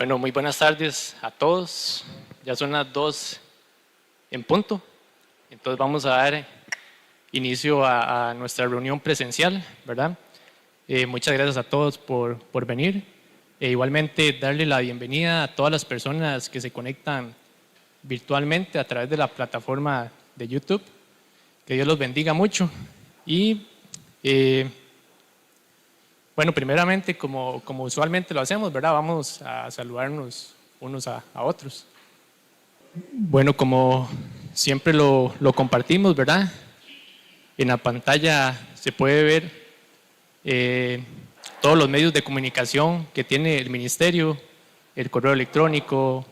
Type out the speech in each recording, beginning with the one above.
Bueno, muy buenas tardes a todos. Ya son las 2 en punto. Entonces vamos a dar inicio a nuestra reunión presencial, ¿verdad? Muchas gracias a todos por venir. Igualmente darle la bienvenida a todas las personas que se conectan virtualmente a través de la plataforma de YouTube. Que Dios los bendiga mucho. Y bueno, primeramente, como usualmente lo hacemos, ¿verdad? Vamos a saludarnos unos a otros. Bueno, como siempre lo compartimos, ¿verdad? En la pantalla se puede ver todos los medios de comunicación que tiene el ministerio, el correo electrónico,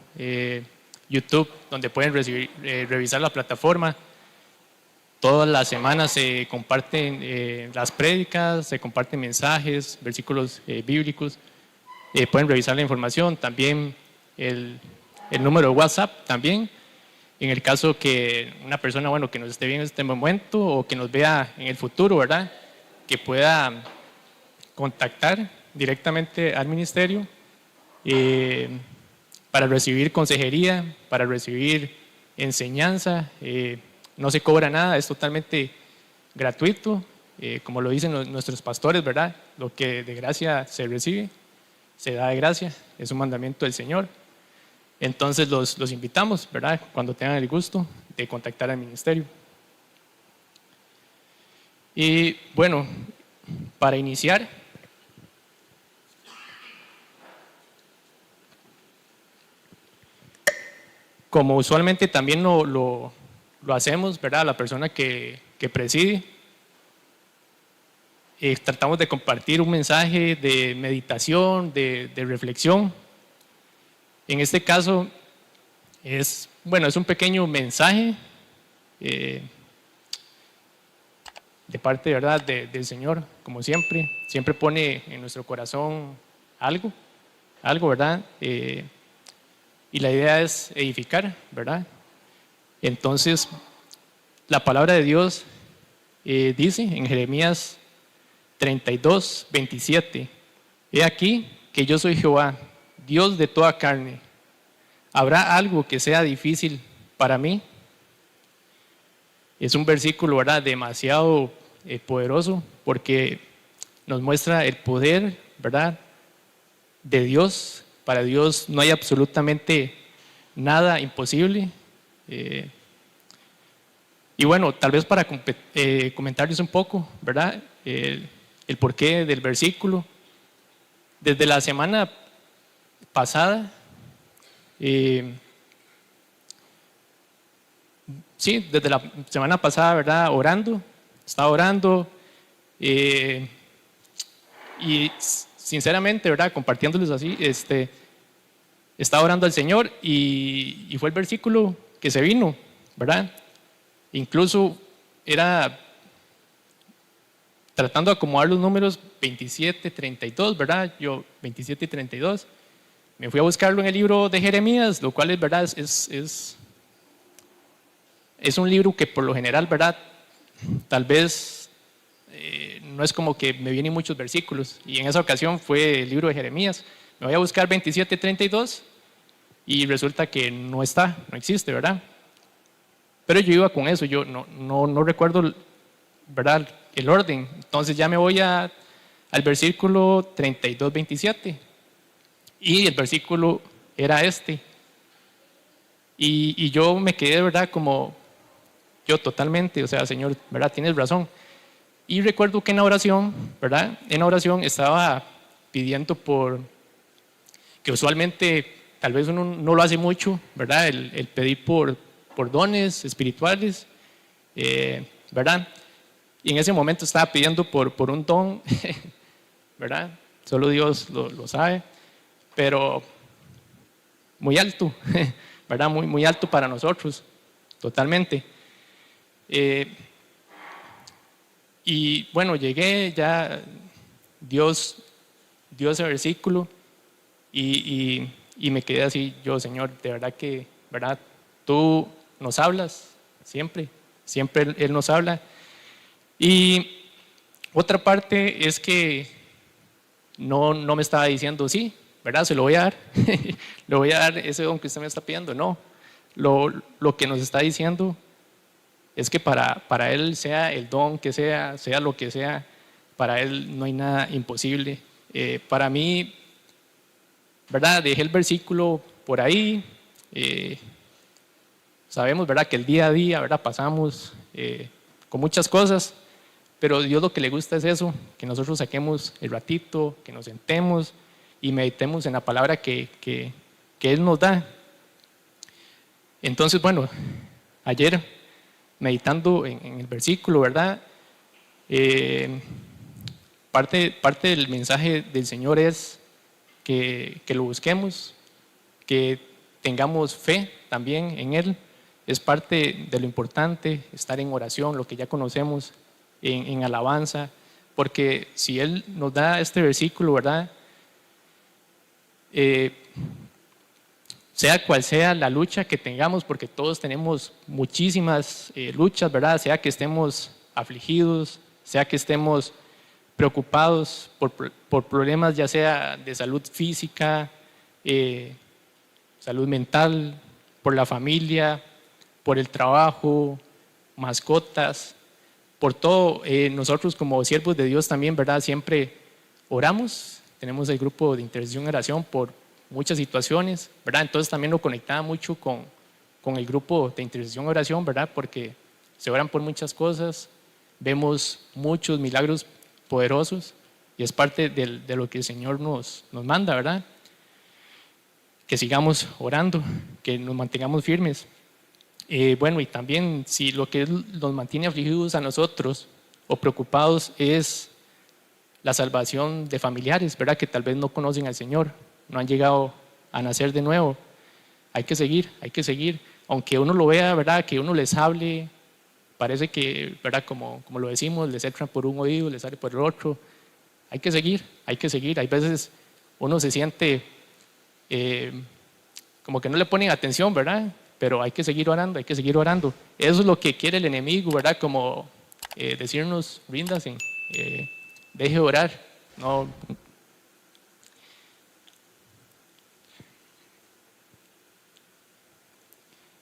YouTube, donde pueden revisar la plataforma. Todas las semanas se comparten las prédicas, se comparten mensajes, versículos bíblicos. Pueden revisar la información, también el número de WhatsApp también. En el caso que una persona, bueno, que nos esté viendo en este momento o que nos vea en el futuro, ¿verdad? Que pueda contactar directamente al ministerio para recibir consejería, para recibir enseñanza. No se cobra nada, es totalmente gratuito, como lo dicen nuestros pastores, ¿verdad? Lo que de gracia se recibe, se da de gracia, es un mandamiento del Señor. Entonces los invitamos, ¿verdad? Cuando tengan el gusto de contactar al ministerio. Y bueno, para iniciar, como usualmente también lo hacemos, ¿verdad? La persona que preside, tratamos de compartir un mensaje de meditación, de reflexión. En este caso es un pequeño mensaje de parte, ¿verdad? del Señor, como siempre pone en nuestro corazón algo, ¿verdad? Y la idea es edificar, ¿verdad? Entonces, la palabra de Dios dice en Jeremías 32, 27, he aquí que yo soy Jehová, Dios de toda carne. ¿Habrá algo que sea difícil para mí? Es un versículo, ¿verdad?, demasiado poderoso porque nos muestra el poder, ¿verdad?, de Dios. Para Dios no hay absolutamente nada imposible. Y bueno, tal vez para comentarles un poco, ¿verdad?, el porqué del versículo. Desde la semana pasada, desde la semana pasada, ¿verdad?, estaba orando y sinceramente, ¿verdad?, compartiéndoles así, estaba orando al Señor y fue el versículo que se vino, ¿verdad? Incluso era tratando de acomodar los números 27, 32, ¿verdad? Yo 27 y 32. Me fui a buscarlo en el libro de Jeremías, lo cual es verdad, es un libro que por lo general, ¿verdad?, tal vez no es como que me vienen muchos versículos, y en esa ocasión fue el libro de Jeremías. Me voy a buscar 27, 32 y resulta que no existe, ¿verdad? Pero yo iba con eso, yo no recuerdo, ¿verdad?, el orden. Entonces ya me voy al versículo 32, 27 y el versículo era este. Y yo me quedé, ¿verdad?, como yo totalmente, o sea, Señor, ¿verdad?, tienes razón. Y recuerdo que en la oración, ¿verdad?, en la oración estaba pidiendo que usualmente tal vez uno no lo hace mucho, ¿verdad?, el pedir por dones espirituales, ¿verdad? Y en ese momento estaba pidiendo por un don, ¿verdad? Solo Dios lo sabe, pero muy alto, ¿verdad? Muy alto para nosotros, totalmente. Y bueno, llegué ya, Dios dio ese versículo y me quedé así, yo, Señor, de verdad que, ¿verdad?, tú nos hablas siempre Él nos habla. Y otra parte es que no me estaba diciendo sí, ¿verdad? Se lo voy a dar, le voy a dar ese don que usted me está pidiendo. No, lo que nos está diciendo es que para Él, sea el don que sea lo que sea, para Él no hay nada imposible. Para mí, ¿verdad? Dejé el versículo por ahí. Sabemos, ¿verdad?, que el día a día, ¿verdad?, pasamos con muchas cosas, pero Dios lo que le gusta es eso, que nosotros saquemos el ratito, que nos sentemos y meditemos en la palabra que Él nos da. Entonces, bueno, ayer meditando en el versículo, ¿verdad? Parte del mensaje del Señor es que lo busquemos, que tengamos fe también en Él. Es parte de lo importante, estar en oración, lo que ya conocemos, en alabanza, porque si Él nos da este versículo, ¿verdad? Sea cual sea la lucha que tengamos, porque todos tenemos muchísimas luchas, ¿verdad? Sea que estemos afligidos, sea que estemos preocupados por problemas ya sea de salud física, salud mental, por la familia, por el trabajo, mascotas, por todo. Nosotros como siervos de Dios también, ¿verdad? Siempre oramos, tenemos el grupo de intercesión y oración por muchas situaciones, ¿verdad? Entonces también lo conectaba mucho con el grupo de intercesión y oración, ¿verdad? Porque se oran por muchas cosas, vemos muchos milagros poderosos y es parte de lo que el Señor nos manda, ¿verdad? Que sigamos orando, que nos mantengamos firmes. Bueno, y también si lo que nos mantiene afligidos a nosotros o preocupados es la salvación de familiares, ¿verdad? Que tal vez no conocen al Señor, no han llegado a nacer de nuevo. Hay que seguir, aunque uno lo vea, ¿verdad? Que uno les hable, parece que, ¿verdad? Como lo decimos, les entra por un oído, les sale por el otro. Hay que seguir. Hay veces uno se siente como que no le ponen atención, ¿verdad? Pero hay que seguir orando. Eso es lo que quiere el enemigo, ¿verdad? Como decirnos, ríndanse, deje de orar. No.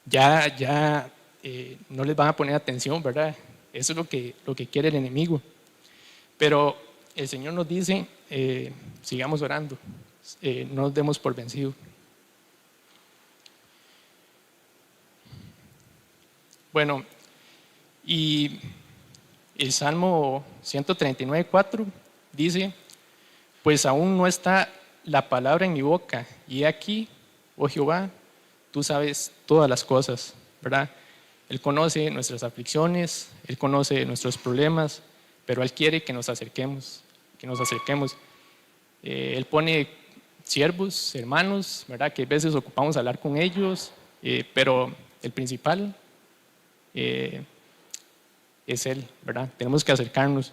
Ya no les van a poner atención, ¿verdad? Eso es lo que quiere el enemigo. Pero el Señor nos dice, sigamos orando, no nos demos por vencidos. Bueno, y el Salmo 139:4 dice, pues aún no está la palabra en mi boca, y aquí, oh Jehová, tú sabes todas las cosas, ¿verdad? Él conoce nuestras aflicciones, Él conoce nuestros problemas, pero Él quiere que nos acerquemos. Él pone siervos, hermanos, ¿verdad? Que a veces ocupamos hablar con ellos, pero el principal es Él, ¿verdad? Tenemos que acercarnos.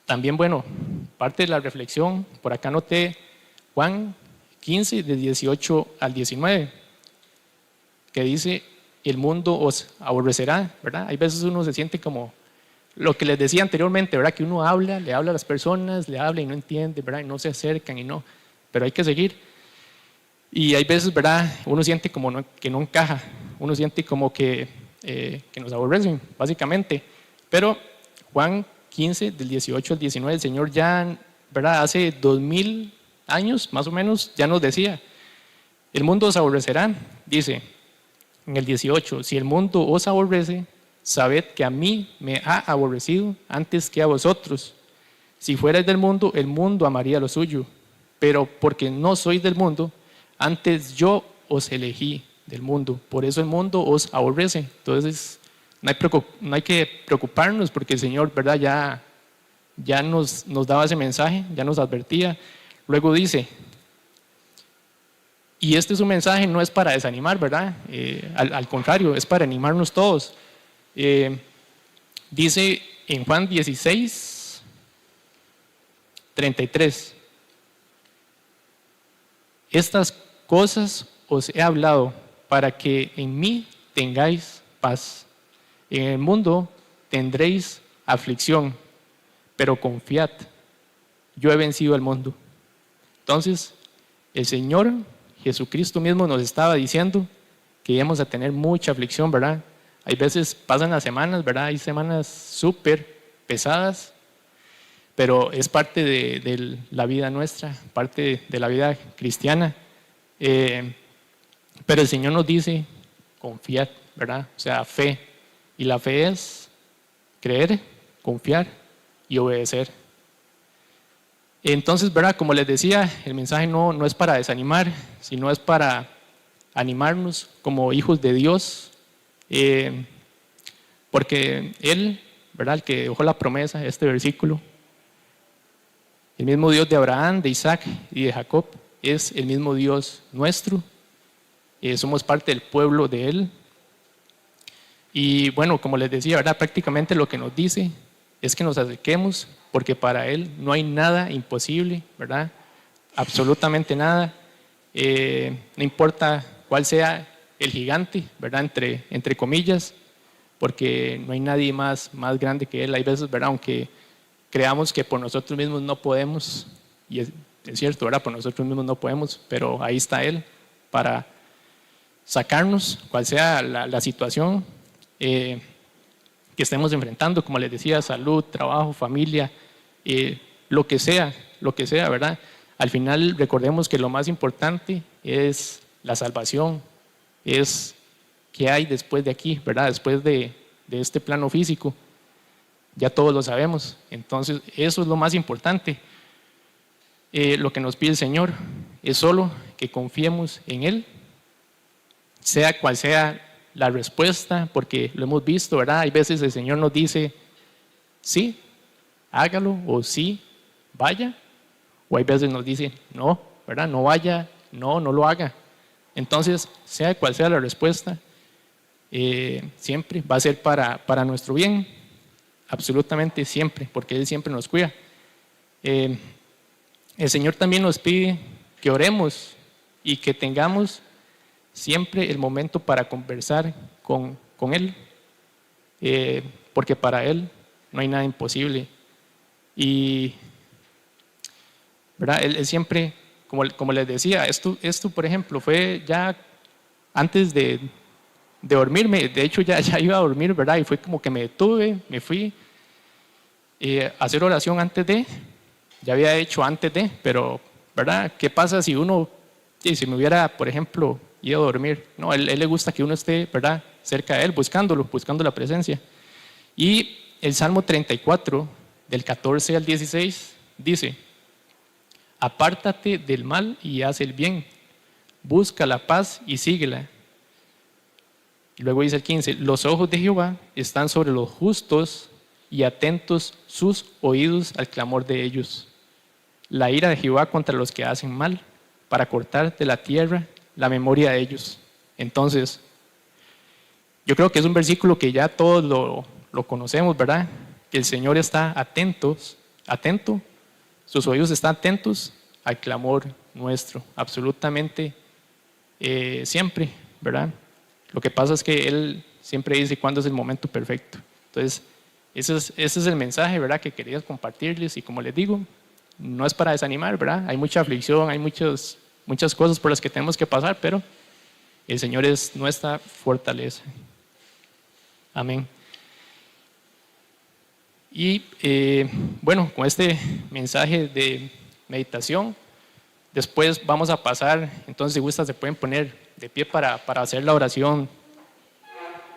También, bueno, parte de la reflexión, por acá noté Juan 15, de 18 al 19, que dice, el mundo os aborrecerá, ¿verdad? Hay veces uno se siente como lo que les decía anteriormente, ¿verdad? Que uno le habla a las personas, le habla y no entiende, ¿verdad? Y no se acercan y no, pero hay que seguir. Y hay veces, ¿verdad? Uno siente como que no encaja, uno siente como que nos aborrecen, básicamente. Pero Juan 15, del 18 al 19, el Señor ya, ¿verdad? Hace 2000 años, más o menos, ya nos decía, el mundo os aborrecerá, dice en el 18, si el mundo os aborrece, sabed que a mí me ha aborrecido antes que a vosotros. Si fuerais del mundo, el mundo amaría lo suyo, pero porque no sois del mundo, antes yo os elegí del mundo, por eso el mundo os aborrece. Entonces no hay que preocuparnos porque el Señor, ¿verdad? Ya nos daba ese mensaje, ya nos advertía. Luego dice, y este es un mensaje, no es para desanimar, ¿verdad? Al contrario, es para animarnos todos. Dice en Juan 16, 33, estas cosas os he hablado para que en mí tengáis paz. En el mundo tendréis aflicción, pero confiad, yo he vencido al mundo. Entonces, el Señor Jesucristo mismo nos estaba diciendo que íbamos a tener mucha aflicción, ¿verdad? Hay veces pasan las semanas, ¿verdad? Hay semanas súper pesadas, pero es parte de la vida nuestra, parte de la vida cristiana. Pero el Señor nos dice, confiad, ¿verdad? O sea, fe. Y la fe es creer, confiar y obedecer. Entonces, ¿verdad? Como les decía, el mensaje no es para desanimar, sino es para animarnos como hijos de Dios, porque Él, ¿verdad? El que dejó la promesa, este versículo, el mismo Dios de Abraham, de Isaac y de Jacob, es el mismo Dios nuestro. Somos parte del pueblo de Él. Y bueno, como les decía, ¿verdad? Prácticamente lo que nos dice es que nos acerquemos, porque para Él no hay nada imposible, ¿verdad? Absolutamente nada. No importa cuál sea el gigante, ¿verdad? Entre comillas, porque no hay nadie más grande que Él. Hay veces, ¿verdad? Aunque creamos que por nosotros mismos no podemos, y es cierto, ¿verdad? Por nosotros mismos no podemos, pero ahí está Él para sacarnos, cual sea la situación que estemos enfrentando, como les decía, salud, trabajo, familia, lo que sea, ¿verdad? Al final recordemos que lo más importante es la salvación, es qué hay después de aquí, ¿verdad? Después de este plano físico, ya todos lo sabemos, entonces eso es lo más importante. Lo que nos pide el Señor es solo que confiemos en Él, sea cual sea la respuesta, porque lo hemos visto, ¿verdad? Hay veces el Señor nos dice, sí, hágalo, o sí, vaya, o hay veces nos dice, no, ¿verdad? No vaya, no lo haga. Entonces, sea cual sea la respuesta, siempre va a ser para nuestro bien, absolutamente siempre, porque Él siempre nos cuida. El Señor también nos pide que oremos y que tengamos siempre el momento para conversar con Él, porque para Él no hay nada imposible. Y, ¿verdad? Él siempre, como les decía, esto por ejemplo fue ya antes de dormirme, de hecho ya iba a dormir, ¿verdad? Y fue como que me detuve, me fui a hacer oración ya había hecho antes de, pero, ¿verdad? ¿Qué pasa si uno, si me hubiera, por ejemplo, ido a dormir? No, él le gusta que uno esté, ¿verdad? Cerca de Él, buscando la presencia. Y el Salmo 34, del 14 al 16, dice, apártate del mal y haz el bien, busca la paz y síguela. Y luego dice el 15, los ojos de Jehová están sobre los justos y atentos sus oídos al clamor de ellos. La ira de Jehová contra los que hacen mal, para cortar de la tierra la memoria de ellos. Entonces, yo creo que es un versículo que ya todos lo conocemos, ¿verdad? Que el Señor está atento, sus oídos están atentos al clamor nuestro, absolutamente siempre, ¿verdad? Lo que pasa es que Él siempre dice cuándo es el momento perfecto. Entonces, ese es el mensaje, ¿verdad? Que quería compartirles, y como les digo, no es para desanimar, ¿verdad? Hay mucha aflicción, hay muchas cosas por las que tenemos que pasar, pero el Señor es nuestra fortaleza. Amén. Y bueno, con este mensaje de meditación, después vamos a pasar, entonces si gustan se pueden poner de pie para hacer la oración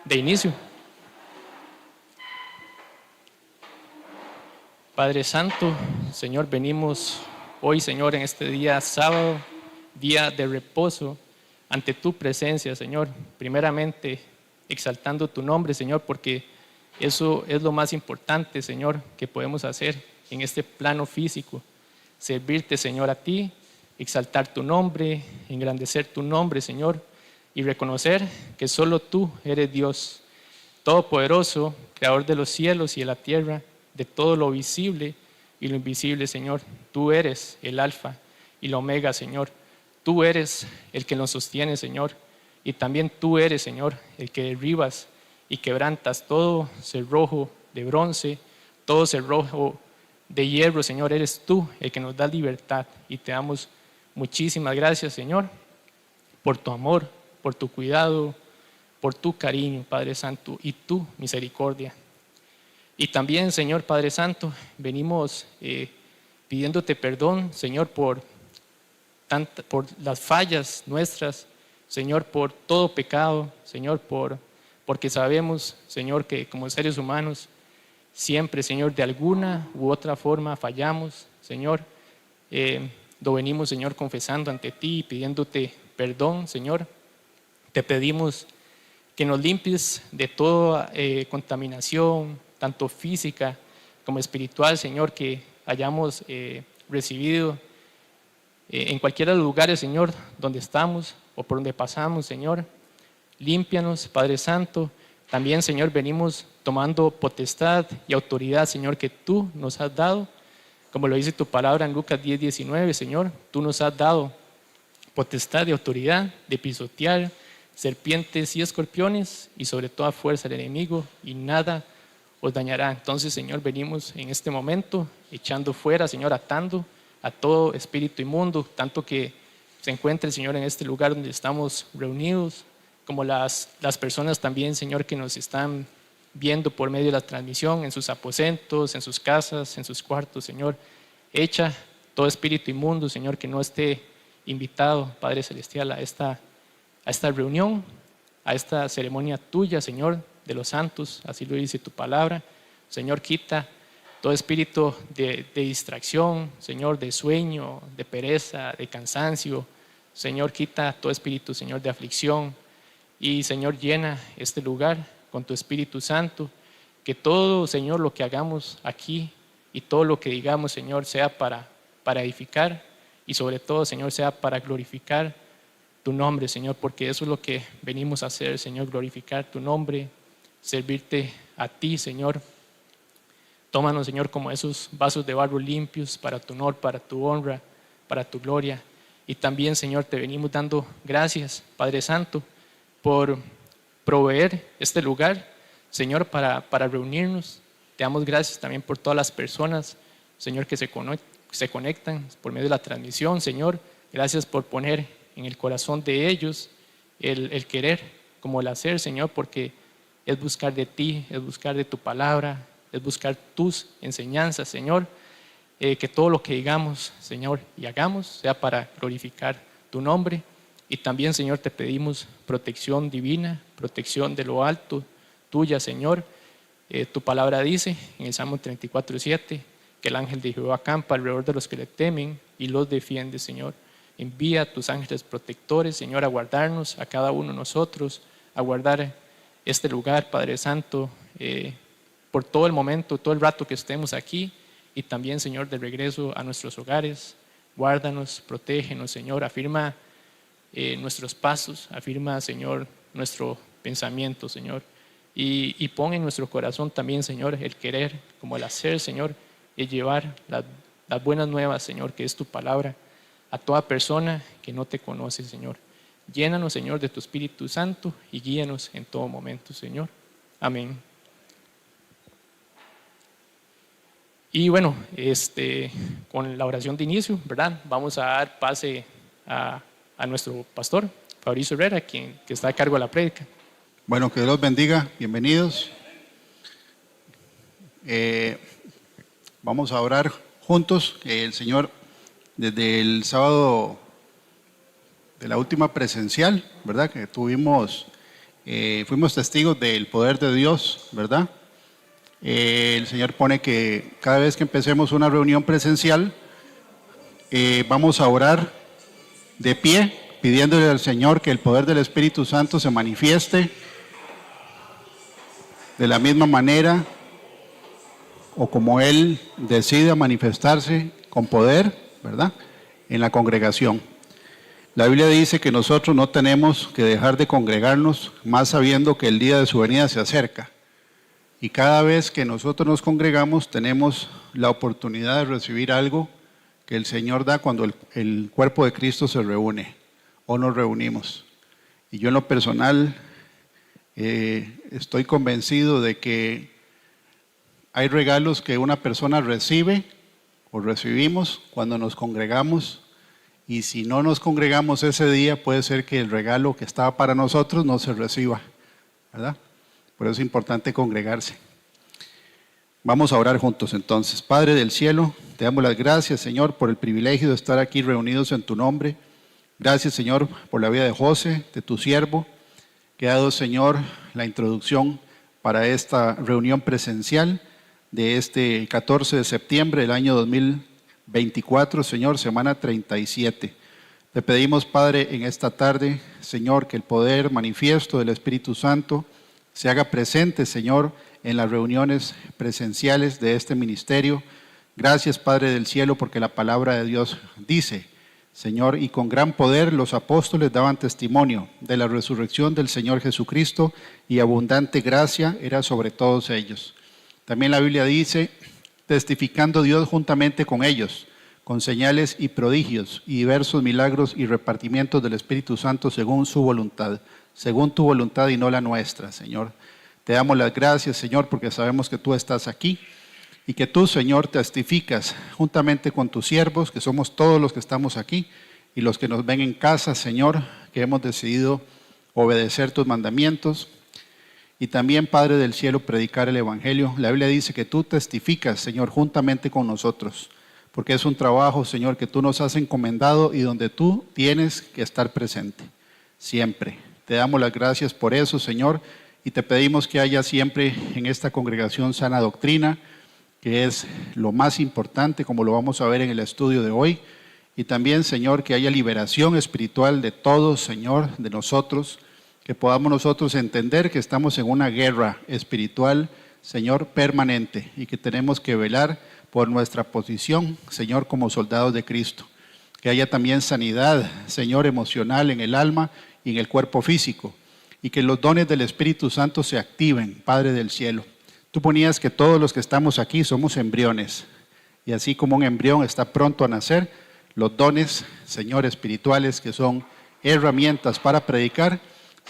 de inicio. Padre Santo, Señor, venimos hoy, Señor, en este día sábado, día de reposo, ante tu presencia, Señor, primeramente exaltando tu nombre, Señor, porque eso es lo más importante, Señor, que podemos hacer en este plano físico, servirte, Señor, a ti, exaltar tu nombre, engrandecer tu nombre, Señor, y reconocer que solo tú eres Dios, todopoderoso, creador de los cielos y de la tierra, de todo lo visible y lo invisible, Señor. Tú eres el alfa y el omega, Señor. Tú eres el que nos sostiene, Señor. Y también tú eres, Señor, el que derribas y quebrantas todo cerrojo de bronce, todo cerrojo de hierro, Señor. Eres tú el que nos da libertad, y te damos muchísimas gracias, Señor, por tu amor, por tu cuidado, por tu cariño, Padre Santo, y tu misericordia. Y también, Señor Padre Santo, venimos pidiéndote perdón, Señor, por las fallas nuestras, Señor, por todo pecado, Señor, porque sabemos, Señor, que como seres humanos siempre, Señor, de alguna u otra forma fallamos, Señor. Lo venimos, Señor, confesando ante ti y pidiéndote perdón, Señor. Te pedimos que nos limpies de toda contaminación, tanto física como espiritual, Señor, que hayamos recibido en cualquiera de los lugares, Señor, donde estamos o por donde pasamos, Señor. Límpianos, Padre Santo. También, Señor, venimos tomando potestad y autoridad, Señor, que tú nos has dado. Como lo dice tu palabra en Lucas 10:19, Señor, tú nos has dado potestad y autoridad de pisotear serpientes y escorpiones y sobre toda fuerza del enemigo, y nada os dañará. Entonces, Señor, venimos en este momento echando fuera, Señor, atando a todo espíritu inmundo, tanto que se encuentre, Señor, en este lugar donde estamos reunidos, como las personas también, Señor, que nos están viendo por medio de la transmisión, en sus aposentos, en sus casas, en sus cuartos, Señor. Echa todo espíritu inmundo, Señor, que no esté invitado, Padre Celestial, a esta reunión, a esta ceremonia tuya, Señor, de los santos, así lo dice tu palabra. Señor, quita todo espíritu de distracción, Señor, de sueño, de pereza, de cansancio. Señor, quita todo espíritu, Señor, de aflicción. Y, Señor, llena este lugar con tu Espíritu Santo. Que todo, Señor, lo que hagamos aquí y todo lo que digamos, Señor, sea para edificar y sobre todo, Señor, sea para glorificar tu nombre, Señor, porque eso es lo que venimos a hacer, Señor, glorificar tu nombre, servirte a ti, Señor. Tómanos, Señor, como esos vasos de barro limpios para tu honor, para tu honra, para tu gloria. Y también, Señor, te venimos dando gracias, Padre Santo, por proveer este lugar, Señor, para reunirnos. Te damos gracias también por todas las personas, Señor, que se conectan por medio de la transmisión, Señor. Gracias por poner en el corazón de ellos el querer como el hacer, Señor, porque es buscar de ti, es buscar de tu palabra, es buscar tus enseñanzas, Señor. Que todo lo que digamos, Señor, y hagamos sea para glorificar tu nombre. Y también, Señor, te pedimos protección divina, protección de lo alto, tuya, Señor. Tu palabra dice en el Salmo 34:7 que el ángel de Jehová acampa alrededor de los que le temen y los defiende, Señor. Envía a tus ángeles protectores, Señor, a guardarnos, a cada uno de nosotros, a guardar este lugar, Padre Santo, por todo el momento, todo el rato que estemos aquí, y también, Señor, de regreso a nuestros hogares. Guárdanos, protégenos, Señor, afirma nuestros pasos, afirma, Señor, nuestro pensamiento, Señor, y pon en nuestro corazón también, Señor, el querer como el hacer, Señor, y llevar las buenas nuevas, Señor, que es tu palabra, a toda persona que no te conoce, Señor. Llénanos, Señor, de tu Espíritu Santo y guíanos en todo momento, Señor. Amén. Y bueno, con la oración de inicio, ¿verdad? Vamos a dar pase a nuestro pastor, Fabricio Herrera, que está a cargo de la prédica. Bueno, que Dios los bendiga, bienvenidos. Vamos a orar juntos. El Señor, desde el sábado de la última presencial, ¿verdad? Que tuvimos, fuimos testigos del poder de Dios, ¿verdad? El Señor pone que cada vez que empecemos una reunión presencial, vamos a orar de pie, pidiéndole al Señor que el poder del Espíritu Santo se manifieste de la misma manera o como Él decida manifestarse con poder, ¿verdad?, en la congregación. La Biblia dice que nosotros no tenemos que dejar de congregarnos, más sabiendo que el día de su venida se acerca. Y cada vez que nosotros nos congregamos tenemos la oportunidad de recibir algo que el Señor da cuando el cuerpo de Cristo se reúne o nos reunimos. Y yo en lo personal estoy convencido de que hay regalos que una persona recibe o recibimos cuando nos congregamos y si no nos congregamos ese día, puede ser que el regalo que estaba para nosotros no se reciba, ¿verdad? Por eso es importante congregarse. Vamos a orar juntos entonces. Padre del cielo, te damos las gracias, Señor, por el privilegio de estar aquí reunidos en tu nombre. Gracias, Señor, por la vida de José, de tu siervo, que ha dado, Señor, la introducción para esta reunión presencial de este 14 de septiembre del año 2024, Señor, semana 37. Te pedimos, Padre, en esta tarde, Señor, que el poder manifiesto del Espíritu Santo se haga presente, Señor, en las reuniones presenciales de este ministerio. Gracias, Padre del cielo, porque la palabra de Dios dice, Señor, y con gran poder los apóstoles daban testimonio de la resurrección del Señor Jesucristo, y abundante gracia era sobre todos ellos. También la Biblia dice, testificando Dios juntamente con ellos, con señales y prodigios y diversos milagros y repartimientos del Espíritu Santo según su voluntad y no la nuestra, Señor. Te damos las gracias, Señor, porque sabemos que tú estás aquí y que tú, Señor, testificas juntamente con tus siervos, que somos todos los que estamos aquí y los que nos ven en casa, Señor, que hemos decidido obedecer tus mandamientos y también, Padre del cielo, predicar el Evangelio. La Biblia dice que tú testificas, Señor, juntamente con nosotros, porque es un trabajo, Señor, que tú nos has encomendado y donde tú tienes que estar presente, siempre. Te damos las gracias por eso, Señor, y te pedimos que haya siempre en esta congregación sana doctrina, que es lo más importante, como lo vamos a ver en el estudio de hoy, y también, Señor, que haya liberación espiritual de todos, Señor, de nosotros, que podamos nosotros entender que estamos en una guerra espiritual, Señor, permanente, y que tenemos que velar por nuestra posición, Señor, como soldados de Cristo. Que haya también sanidad, Señor, emocional en el alma y en el cuerpo físico, y que los dones del Espíritu Santo se activen, Padre del cielo. Tú ponías que todos los que estamos aquí somos embriones, y así como un embrión está pronto a nacer, los dones, Señor, espirituales, que son herramientas para predicar,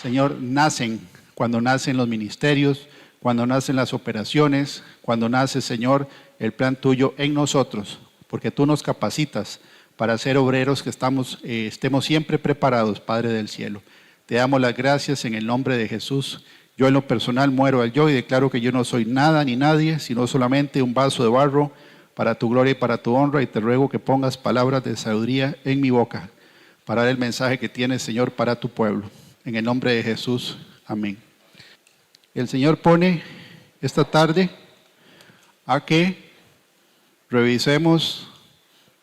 Señor, nacen cuando nacen los ministerios, cuando nacen las operaciones, cuando nace, Señor, el plan tuyo en nosotros, porque tú nos capacitas para ser obreros que estemos siempre preparados, Padre del cielo. Te damos las gracias en el nombre de Jesús. Yo en lo personal muero al yo y declaro que yo no soy nada ni nadie, sino solamente un vaso de barro para tu gloria y para tu honra, y te ruego que pongas palabras de sabiduría en mi boca para dar el mensaje que tienes, Señor, para tu pueblo. En el nombre de Jesús, amén. El Señor pone esta tarde a que revisemos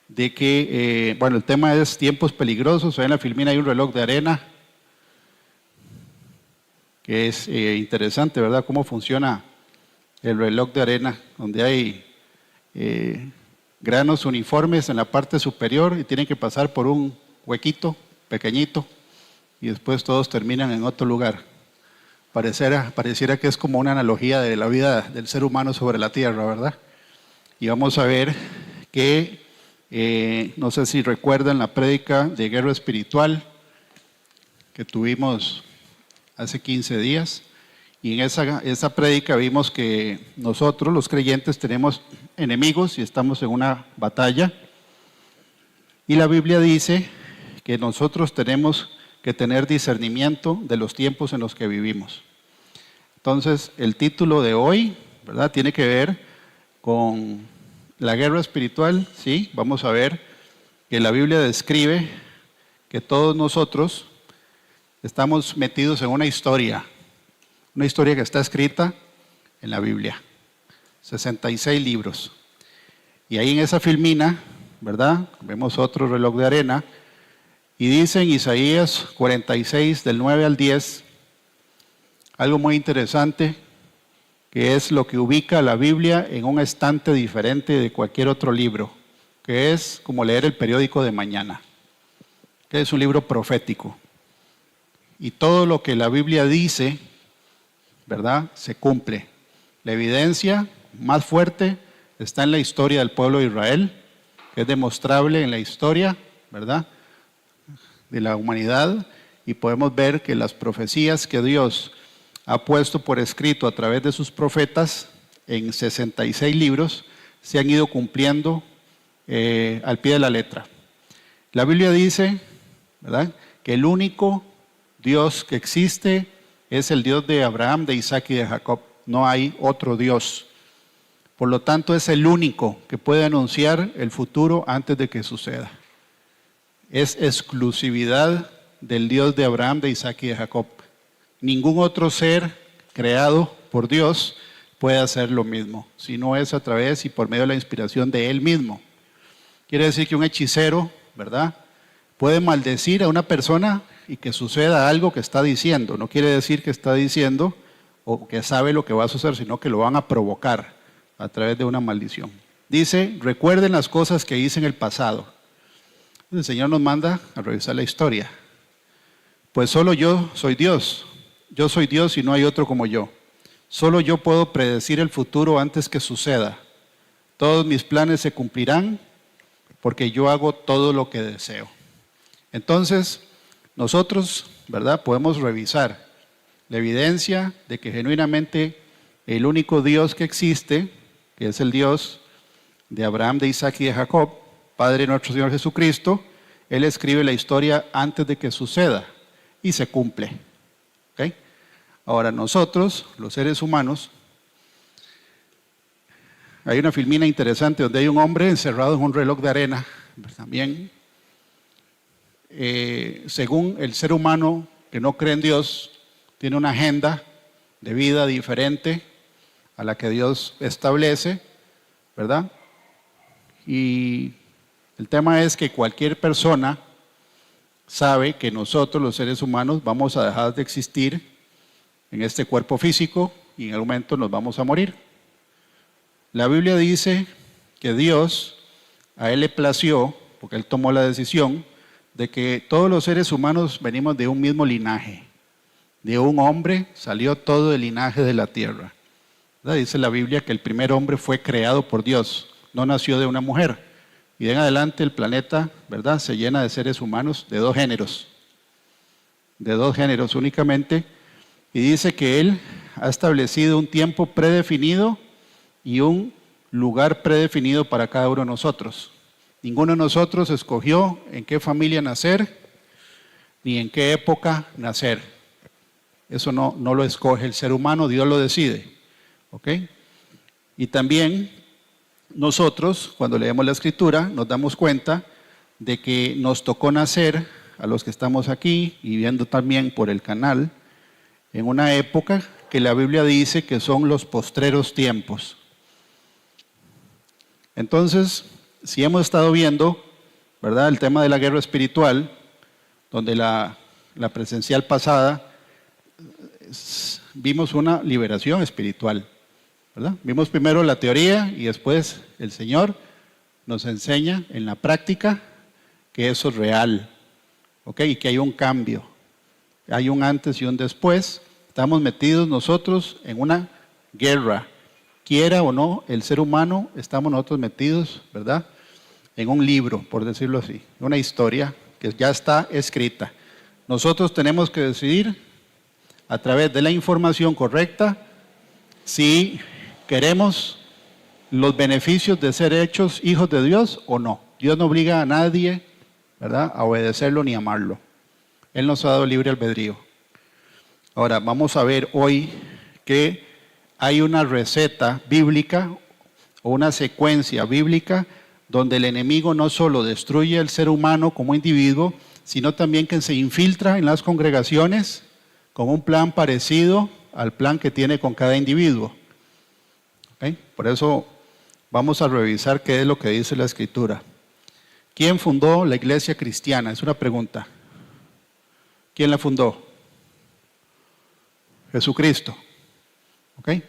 de que, el tema es tiempos peligrosos. Ahí en la filmina hay un reloj de arena, que es interesante, ¿verdad? Cómo funciona el reloj de arena, donde hay granos uniformes en la parte superior y tienen que pasar por un huequito pequeñito y después todos terminan en otro lugar. Pareciera que es como una analogía de la vida del ser humano sobre la tierra, ¿verdad? Y vamos a ver que, no sé si recuerdan la prédica de guerra espiritual que tuvimos hace 15 días, y en esa prédica vimos que nosotros, los creyentes, tenemos enemigos y estamos en una batalla, y la Biblia dice que nosotros tenemos que tener discernimiento de los tiempos en los que vivimos. Entonces, el título de hoy, ¿verdad?, tiene que ver con la guerra espiritual. Sí, vamos a ver que la Biblia describe que todos nosotros estamos metidos en una historia que está escrita en la Biblia, 66 libros. Y ahí en esa filmina, ¿verdad?, vemos otro reloj de arena, y dice en Isaías 46, del 9 al 10, algo muy interesante, que es lo que ubica la Biblia en un estante diferente de cualquier otro libro, que es como leer el periódico de mañana, que es un libro profético. Y todo lo que la Biblia dice, ¿verdad?, se cumple. La evidencia más fuerte está en la historia del pueblo de Israel, que es demostrable en la historia, ¿verdad?, de la humanidad, y podemos ver que las profecías que Dios ha puesto por escrito a través de sus profetas en 66 libros se han ido cumpliendo al pie de la letra. La Biblia dice, ¿verdad?, que el único Dios que existe es el Dios de Abraham, de Isaac y de Jacob. No hay otro Dios. Por lo tanto, es el único que puede anunciar el futuro antes de que suceda. Es exclusividad del Dios de Abraham, de Isaac y de Jacob. Ningún otro ser creado por Dios puede hacer lo mismo, si no es a través y por medio de la inspiración de Él mismo. Quiere decir que un hechicero, ¿verdad?, puede maldecir a una persona y que suceda algo que está diciendo. No quiere decir que está diciendo o que sabe lo que va a suceder, sino que lo van a provocar a través de una maldición. Dice, recuerden las cosas que hice en el pasado. El Señor nos manda a revisar la historia. Pues solo yo soy Dios. Yo soy Dios y no hay otro como yo. Solo yo puedo predecir el futuro antes que suceda. Todos mis planes se cumplirán porque yo hago todo lo que deseo. Entonces, nosotros, ¿verdad?, podemos revisar la evidencia de que genuinamente el único Dios que existe, que es el Dios de Abraham, de Isaac y de Jacob, Padre de nuestro Señor Jesucristo, Él escribe la historia antes de que suceda y se cumple. ¿Okay? Ahora nosotros, los seres humanos, hay una filmina interesante donde hay un hombre encerrado en un reloj de arena. También, según el ser humano que no cree en Dios, tiene una agenda de vida diferente a la que Dios establece, ¿verdad? Y el tema es que cualquier persona sabe que nosotros, los seres humanos, vamos a dejar de existir en este cuerpo físico y en algún momento nos vamos a morir. La Biblia dice que Dios, a Él le plació, porque Él tomó la decisión, de que todos los seres humanos venimos de un mismo linaje. De un hombre salió todo el linaje de la tierra. ¿Verdad? Dice la Biblia que el primer hombre fue creado por Dios, no nació de una mujer. Y de en adelante el planeta, ¿verdad?, se llena de seres humanos de dos géneros únicamente. Y dice que Él ha establecido un tiempo predefinido y un lugar predefinido para cada uno de nosotros. Ninguno de nosotros escogió en qué familia nacer, ni en qué época nacer. Eso no lo escoge el ser humano, Dios lo decide. ¿Ok? Y también nosotros, cuando leemos la Escritura, nos damos cuenta de que nos tocó nacer, a los que estamos aquí y viendo también por el canal, en una época que la Biblia dice que son los postreros tiempos. Entonces, si hemos estado viendo, ¿verdad?, el tema de la guerra espiritual, donde la presencial pasada vimos una liberación espiritual, ¿verdad? Vimos primero la teoría y después el Señor nos enseña en la práctica que eso es real, ¿ok? Y que hay un cambio, hay un antes y un después. Estamos metidos nosotros en una guerra, quiera o no el ser humano, estamos nosotros metidos, ¿verdad?, en un libro, por decirlo así, una historia que ya está escrita. Nosotros tenemos que decidir a través de la información correcta si queremos los beneficios de ser hechos hijos de Dios o no. Dios no obliga a nadie, ¿verdad?, a obedecerlo ni amarlo. Él nos ha dado libre albedrío. Ahora, vamos a ver hoy que hay una receta bíblica o una secuencia bíblica donde el enemigo no solo destruye al ser humano como individuo, sino también que se infiltra en las congregaciones con un plan parecido al plan que tiene con cada individuo. ¿Okay? Por eso vamos a revisar qué es lo que dice la Escritura. ¿Quién fundó la iglesia cristiana? Es una pregunta. ¿Quién la fundó? Jesucristo. ¿Okay?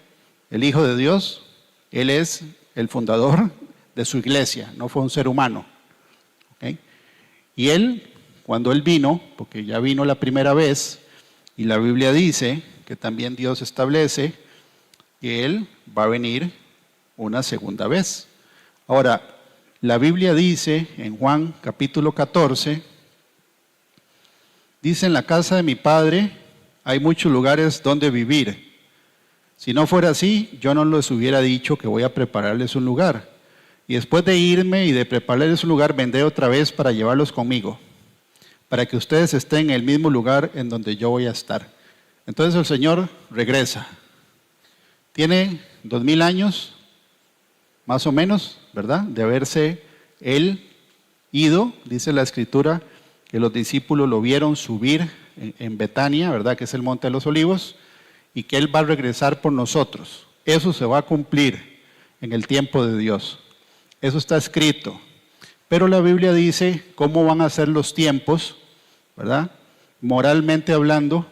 El Hijo de Dios, Él es el fundador de su iglesia, no fue un ser humano. ¿Okay? Y Él, cuando Él vino, porque ya vino la primera vez, y la Biblia dice que también Dios establece que Él va a venir una segunda vez. Ahora, la Biblia dice en Juan capítulo 14, dice: en la casa de mi Padre hay muchos lugares donde vivir. Si no fuera así, yo no les hubiera dicho que voy a prepararles un lugar. Y después de irme y de prepararles un lugar, vendré otra vez para llevarlos conmigo, para que ustedes estén en el mismo lugar en donde yo voy a estar. Entonces el Señor regresa. Tiene 2000 años, más o menos, ¿verdad? De haberse Él ido, dice la Escritura, que los discípulos lo vieron subir en Betania, ¿verdad? Que es el Monte de los Olivos, y que Él va a regresar por nosotros. Eso se va a cumplir en el tiempo de Dios. Eso está escrito. Pero la Biblia dice cómo van a ser los tiempos, ¿verdad? Moralmente hablando,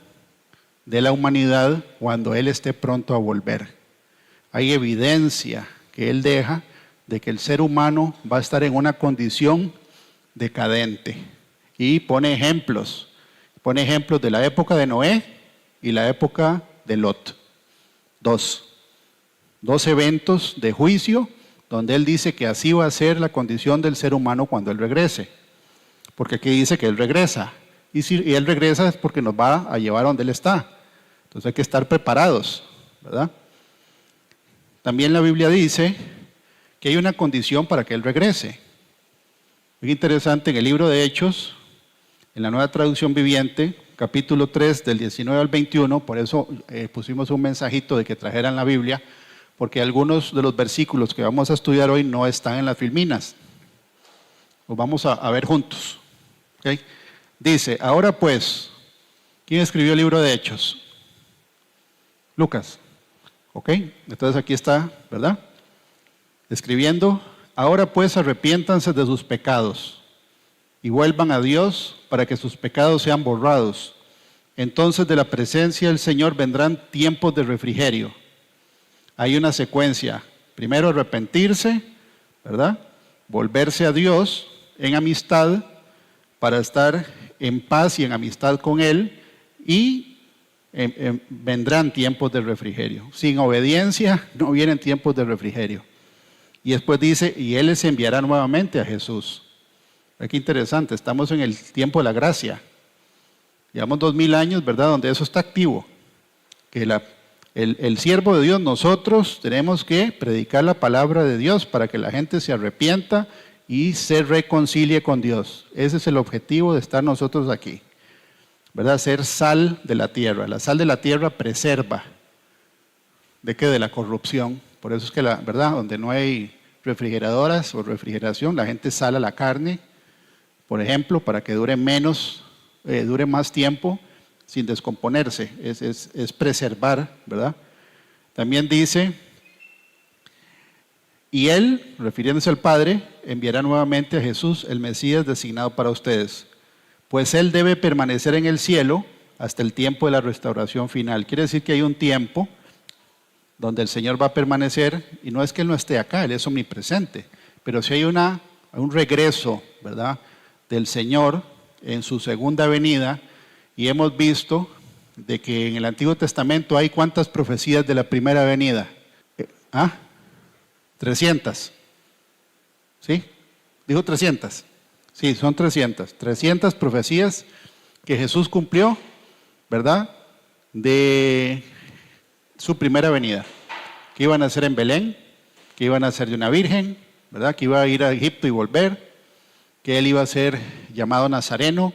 de la humanidad cuando Él esté pronto a volver. Hay evidencia que Él deja de que el ser humano va a estar en una condición decadente. Y pone ejemplos de la época de Noé y la época de Lot. Dos eventos de juicio donde Él dice que así va a ser la condición del ser humano cuando Él regrese. Porque aquí dice que Él regresa. Y si Él regresa es porque nos va a llevar a donde Él está. Entonces hay que estar preparados, ¿verdad? También la Biblia dice que hay una condición para que Él regrese. Muy interesante, en el libro de Hechos, en la Nueva Traducción Viviente, capítulo 3, del 19 al 21, por eso pusimos un mensajito de que trajeran la Biblia, porque algunos de los versículos que vamos a estudiar hoy no están en las filminas. Los vamos a ver juntos. ¿Okay? Dice, ahora pues, ¿quién escribió el libro de Hechos? Lucas. ¿Ok? Entonces aquí está, ¿verdad? Escribiendo, ahora pues arrepiéntanse de sus pecados y vuelvan a Dios para que sus pecados sean borrados. Entonces de la presencia del Señor vendrán tiempos de refrigerio. Hay una secuencia. Primero arrepentirse, ¿verdad? Volverse a Dios en amistad para estar en paz y en amistad con Él, y vendrán tiempos de refrigerio. Sin obediencia no vienen tiempos de refrigerio. Y después dice, y Él les enviará nuevamente a Jesús. Qué interesante, estamos en el tiempo de la gracia. Llevamos 2000 años, ¿verdad?, donde eso está activo. Que el siervo de Dios, nosotros tenemos que predicar la palabra de Dios para que la gente se arrepienta y se reconcilie con Dios. Ese es el objetivo de estar nosotros aquí, ¿verdad? Ser sal de la tierra. La sal de la tierra preserva. ¿De qué? De la corrupción. Por eso es que, ¿verdad?, donde no hay refrigeradoras o refrigeración, la gente sala la carne, por ejemplo, para que dure más tiempo sin descomponerse. Es preservar, ¿verdad? También dice, y Él, refiriéndose al Padre, enviará nuevamente a Jesús, el Mesías designado para ustedes. Pues Él debe permanecer en el cielo hasta el tiempo de la restauración final. Quiere decir que hay un tiempo donde el Señor va a permanecer, y no es que Él no esté acá, Él es omnipresente, pero si hay un regreso, ¿verdad?, del Señor en su segunda venida, y hemos visto de que en el Antiguo Testamento hay ¿cuántas profecías de la primera venida? 300. ¿Sí? ¿Dijo 300? Sí, son 300. 300 profecías que Jesús cumplió, ¿verdad?, de su primera venida. Que iban a ser en Belén, que iban a ser de una virgen, ¿verdad?, que iba a ir a Egipto y volver, que Él iba a ser llamado Nazareno,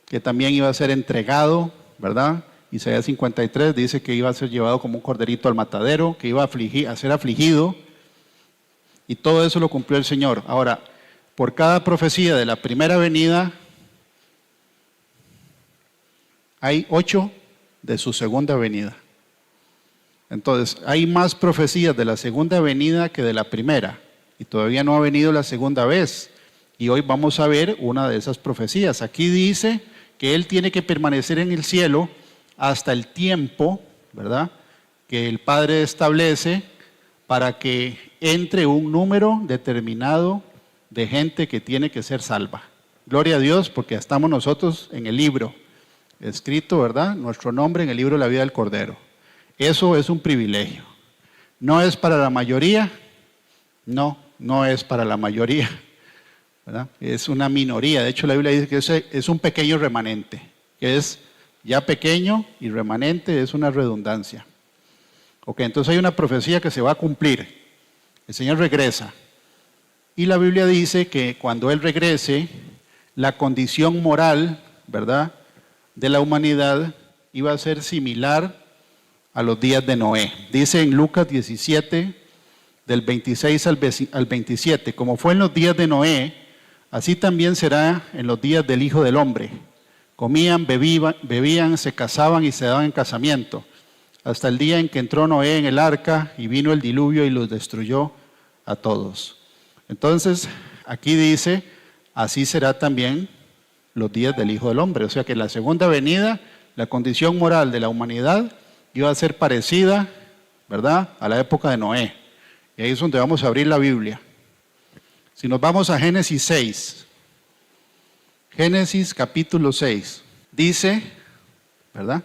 que también iba a ser entregado, ¿verdad? Isaías 53 dice que iba a ser llevado como un corderito al matadero, que iba a ser afligido, y todo eso lo cumplió el Señor. Ahora, por cada profecía de la primera venida, hay 8 de su segunda venida. Entonces, hay más profecías de la segunda venida que de la primera, y todavía no ha venido la segunda vez. Y hoy vamos a ver una de esas profecías. Aquí dice que Él tiene que permanecer en el cielo hasta el tiempo, ¿verdad?, que el Padre establece para que entre un número determinado de gente que tiene que ser salva. Gloria a Dios, porque estamos nosotros en el libro escrito, ¿verdad?, nuestro nombre en el libro de la vida del Cordero. Eso es un privilegio. ¿No es para la mayoría? No es para la mayoría, ¿verdad? Es una minoría. De hecho, la Biblia dice que es un pequeño remanente, que es ya pequeño y remanente es una redundancia. Ok, entonces hay una profecía que se va a cumplir. El Señor regresa. Y la Biblia dice que cuando Él regrese, la condición moral, ¿verdad?, de la humanidad iba a ser similar a los días de Noé. Dice en Lucas 17, del 26 al 27, como fue en los días de Noé, así también será en los días del Hijo del Hombre. Comían, bebían, se casaban y se daban en casamiento, hasta el día en que entró Noé en el arca y vino el diluvio y los destruyó a todos. Entonces, aquí dice, así será también los días del Hijo del Hombre. O sea que la segunda venida, la condición moral de la humanidad iba a ser parecida, ¿verdad?, a la época de Noé. Y ahí es donde vamos a abrir la Biblia. Si nos vamos a Génesis 6, Génesis capítulo 6, dice, ¿verdad?,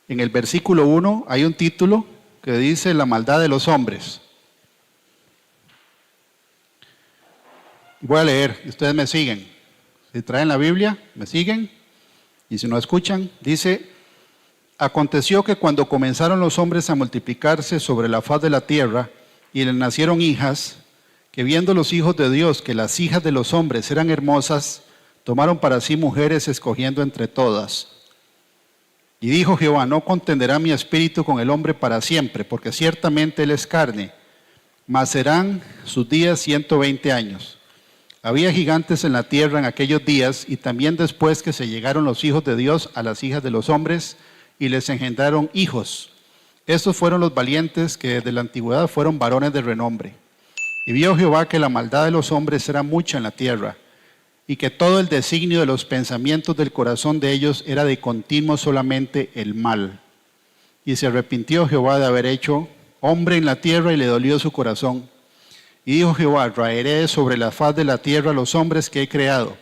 en el versículo 1 hay un título que dice la maldad de los hombres. Voy a leer y ustedes me siguen. Si traen la Biblia, me siguen. Y si no escuchan, dice: aconteció que cuando comenzaron los hombres a multiplicarse sobre la faz de la tierra y les nacieron hijas, que viendo los hijos de Dios que las hijas de los hombres eran hermosas, tomaron para sí mujeres escogiendo entre todas. Y dijo Jehová: no contenderá mi espíritu con el hombre para siempre, porque ciertamente él es carne, mas serán sus días 120 años. Había gigantes en la tierra en aquellos días, y también después que se llegaron los hijos de Dios a las hijas de los hombres, y les engendraron hijos. Estos fueron los valientes que desde la antigüedad fueron varones de renombre. Y vio Jehová que la maldad de los hombres era mucha en la tierra, y que todo el designio de los pensamientos del corazón de ellos era de continuo solamente el mal. Y se arrepintió Jehová de haber hecho hombre en la tierra, y le dolió su corazón. Y dijo Jehová: raeré sobre la faz de la tierra los hombres que he creado,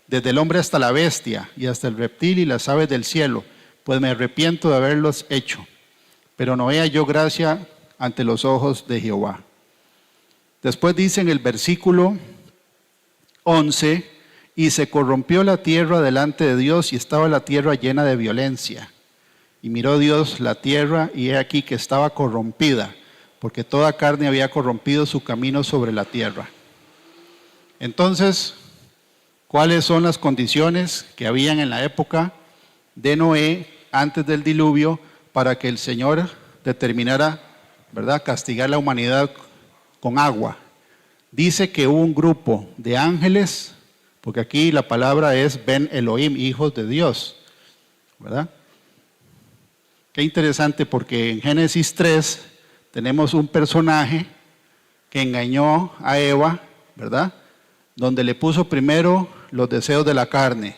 desde el hombre hasta la bestia, y hasta el reptil y las aves del cielo, pues me arrepiento de haberlos hecho. Pero Noé halló gracia ante los ojos de Jehová. Después dice en el versículo 11: y se corrompió la tierra delante de Dios, y estaba la tierra llena de violencia. Y miró Dios la tierra, y he aquí que estaba corrompida, porque toda carne había corrompido su camino sobre la tierra. Entonces, ¿cuáles son las condiciones que habían en la época de Noé antes del diluvio para que el Señor determinara, ¿verdad?, castigar la humanidad con agua? Dice que hubo un grupo de ángeles, porque aquí la palabra es Ben Elohim, hijos de Dios, ¿verdad? Qué interesante, porque en Génesis 3 tenemos un personaje que engañó a Eva, ¿verdad?, donde le puso primero los deseos de la carne,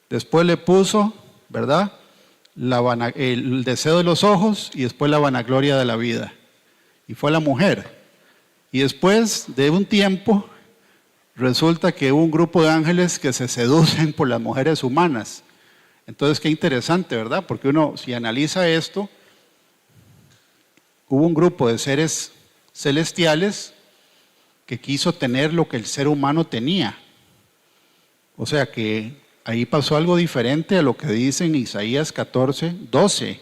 después le puso, ¿verdad?, el deseo de los ojos, y después la vanagloria de la vida. Y fue la mujer. Y después de un tiempo, resulta que hubo un grupo de ángeles que se seducen por las mujeres humanas. Entonces, qué interesante, ¿verdad? Porque uno, si analiza esto, hubo un grupo de seres celestiales que quiso tener lo que el ser humano tenía. O sea que ahí pasó algo diferente a lo que dice en Isaías 14, 12,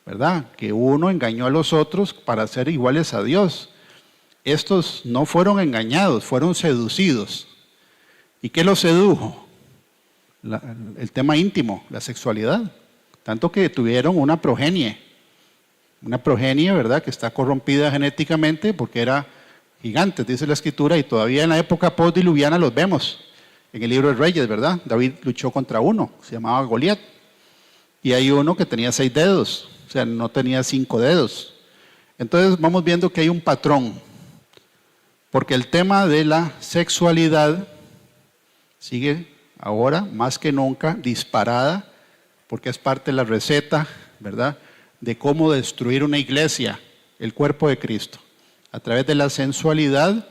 ¿verdad? Que uno engañó a los otros para ser iguales a Dios. Estos no fueron engañados, fueron seducidos. ¿Y qué los sedujo? El tema íntimo, la sexualidad. Tanto que tuvieron una progenie, ¿verdad?, que está corrompida genéticamente porque era gigantes, dice la Escritura, y todavía en la época postdiluviana los vemos. En el libro de Reyes, ¿verdad? David luchó contra uno, se llamaba Goliat. Y hay uno que tenía 6 dedos, o sea, no tenía 5 dedos. Entonces vamos viendo que hay un patrón. Porque el tema de la sexualidad sigue ahora, más que nunca, disparada, porque es parte de la receta, ¿verdad?, de cómo destruir una iglesia, el cuerpo de Cristo, a través de la sensualidad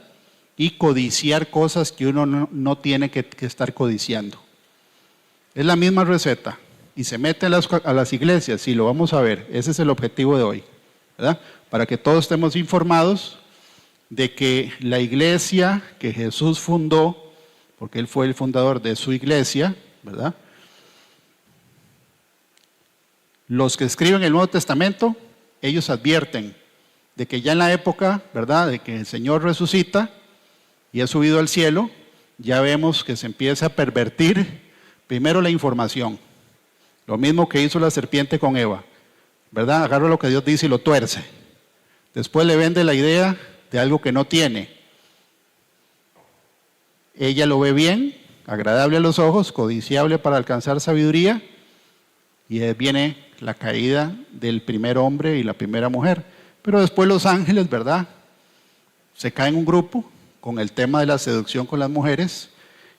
y codiciar cosas que uno no tiene que estar codiciando. Es la misma receta y se mete a las iglesias, y lo vamos a ver. Ese es el objetivo de hoy, ¿verdad? Para que todos estemos informados de que la iglesia que Jesús fundó, porque Él fue el fundador de su iglesia, ¿verdad? Los que escriben el Nuevo Testamento, ellos advierten de que ya en la época, ¿verdad?, de que el Señor resucita y ha subido al cielo, ya vemos que se empieza a pervertir primero la información. Lo mismo que hizo la serpiente con Eva, ¿verdad? Agarra lo que Dios dice y lo tuerce. Después le vende la idea de algo que no tiene. Ella lo ve bien, agradable a los ojos, codiciable para alcanzar sabiduría, y viene la caída del primer hombre y la primera mujer. Pero después los ángeles, ¿verdad?, se caen en un grupo con el tema de la seducción con las mujeres,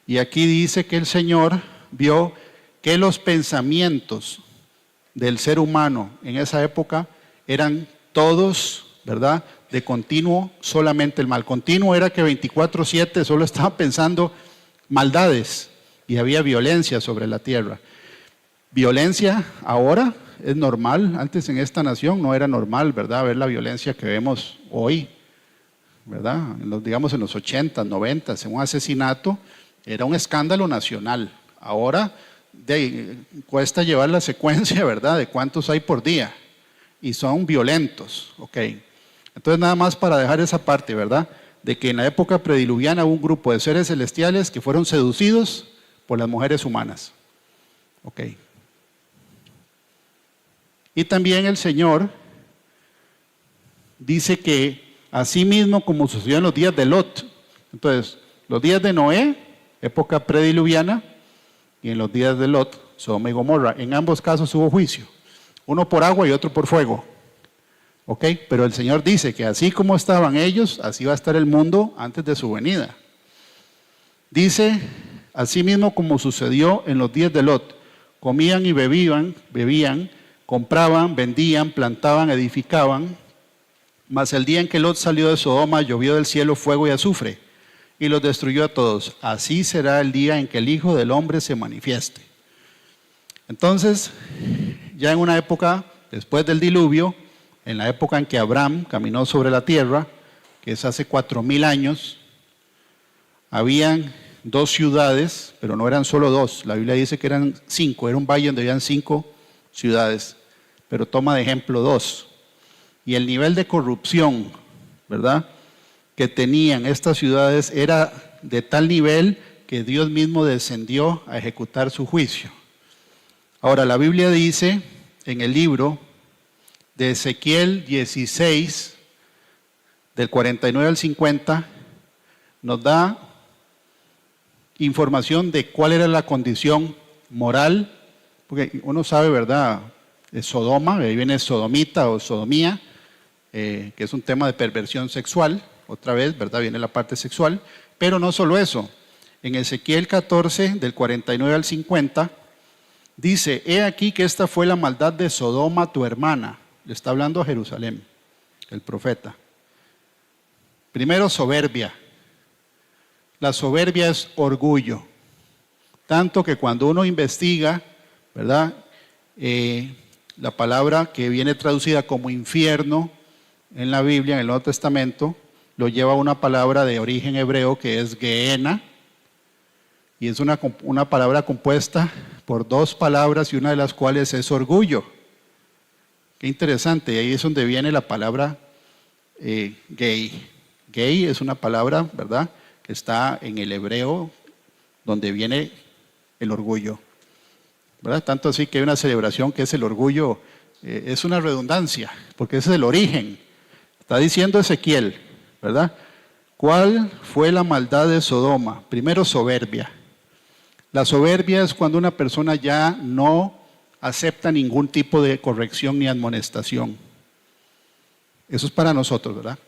y aquí dice que el Señor vio que los pensamientos del ser humano en esa época eran todos, ¿verdad?, de continuo solamente el mal. Continuo era que 24/7 solo estaba pensando maldades y había violencia sobre la tierra. Violencia ahora es normal, antes en esta nación no era normal, ¿verdad?, ver la violencia que vemos hoy, ¿verdad? Digamos en los 80, 90, en un asesinato era un escándalo nacional. Ahora cuesta llevar la secuencia, ¿verdad?, de cuántos hay por día y son violentos, ¿ok? Entonces nada más para dejar esa parte, ¿verdad?, de que en la época prediluviana hubo un grupo de seres celestiales que fueron seducidos por las mujeres humanas, ¿ok? Y también el Señor dice que así mismo como sucedió en los días de Lot, entonces los días de Noé, época prediluviana, y en los días de Lot, Sodoma y Gomorra, en ambos casos hubo juicio, uno por agua y otro por fuego, ¿ok? Pero el Señor dice que así como estaban ellos, así va a estar el mundo antes de su venida. Dice, así mismo como sucedió en los días de Lot, comían y bebían, compraban, vendían, plantaban, edificaban, mas el día en que Lot salió de Sodoma, llovió del cielo fuego y azufre, y los destruyó a todos. Así será el día en que el Hijo del Hombre se manifieste. Entonces, ya en una época, después del diluvio, en la época en que Abraham caminó sobre la tierra, que es hace 4000 años, habían 2 ciudades, pero no eran solo 2, la Biblia dice que eran 5, era un valle donde habían 5 ciudades, pero toma de ejemplo 2. Y el nivel de corrupción, ¿verdad?, que tenían estas ciudades era de tal nivel que Dios mismo descendió a ejecutar su juicio. Ahora, la Biblia dice en el libro de Ezequiel 16, del 49 al 50, nos da información de cuál era la condición moral, porque uno sabe, ¿verdad?, de Sodoma, de ahí viene sodomita o sodomía, que es un tema de perversión sexual, otra vez, ¿verdad?, viene la parte sexual, pero no solo eso. En Ezequiel 14, del 49 al 50, dice, he aquí que esta fue la maldad de Sodoma tu hermana. Le está hablando a Jerusalén, el profeta. Primero, soberbia. La soberbia es orgullo. Tanto que cuando uno investiga, ¿verdad?, la palabra que viene traducida como infierno en la Biblia, en el Nuevo Testamento, lo lleva una palabra de origen hebreo que es Gehenna, y es una palabra compuesta por 2 palabras y una de las cuales es orgullo. Qué interesante, y ahí es donde viene la palabra gay. Gay es una palabra, ¿verdad?, que está en el hebreo donde viene el orgullo, ¿verdad? Tanto así que hay una celebración que es el orgullo, es una redundancia, porque ese es el origen. Está diciendo Ezequiel, ¿verdad? ¿Cuál fue la maldad de Sodoma? Primero, soberbia. La soberbia es cuando una persona ya no acepta ningún tipo de corrección ni amonestación. Eso es para nosotros, ¿verdad?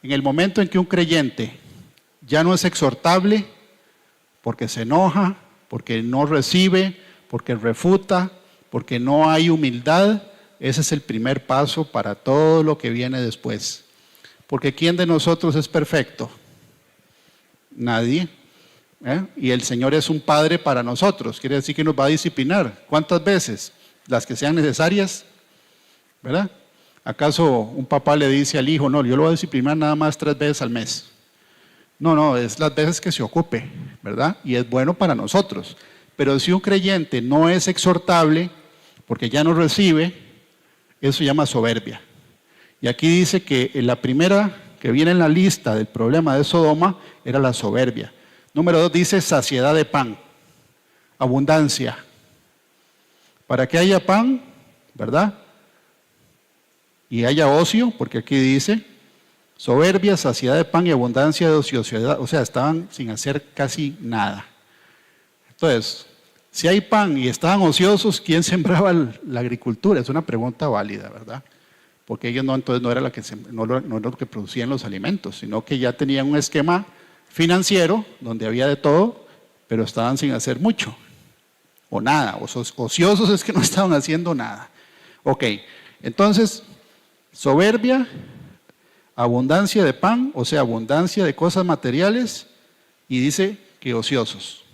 En el momento en que un creyente ya no es exhortable, porque se enoja, porque no recibe, porque refuta, porque no hay humildad, ese es el primer paso para todo lo que viene después. Porque ¿quién de nosotros es perfecto? Nadie. Y el Señor es un Padre para nosotros, quiere decir que nos va a disciplinar. ¿Cuántas veces? Las que sean necesarias, ¿verdad? ¿Acaso un papá le dice al hijo, no, yo lo voy a disciplinar nada más 3 veces al mes? No, es las veces que se ocupe, ¿verdad? Y es bueno para nosotros. Pero si un creyente no es exhortable, porque ya no recibe, eso se llama soberbia. Y aquí dice que la primera que viene en la lista del problema de Sodoma era la soberbia. Número 2 dice saciedad de pan, abundancia. Para que haya pan, ¿verdad? Y haya ocio, porque aquí dice soberbia, saciedad de pan y abundancia de ociosidad. O sea, estaban sin hacer casi nada. Entonces, si hay pan y estaban ociosos, ¿quién sembraba la agricultura? Es una pregunta válida, ¿verdad? Porque ellos entonces no era lo que producían los alimentos, sino que ya tenían un esquema financiero donde había de todo, pero estaban sin hacer mucho o nada. Ociosos es que no estaban haciendo nada. Ok, entonces, soberbia, abundancia de pan, o sea, abundancia de cosas materiales, y dice que ociosos,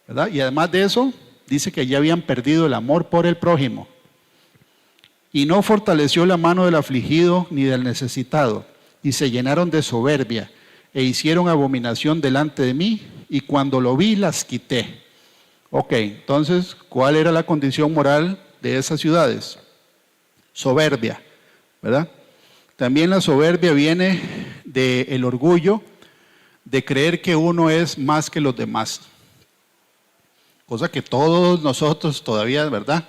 ¿verdad? Y además de eso, dice que ya habían perdido el amor por el prójimo. Y no fortaleció la mano del afligido ni del necesitado, y se llenaron de soberbia, e hicieron abominación delante de mí, y cuando lo vi las quité. Ok, entonces, ¿cuál era la condición moral de esas ciudades? Soberbia, ¿verdad? También la soberbia viene del orgullo de creer que uno es más que los demás. Cosa que todos nosotros todavía, ¿verdad?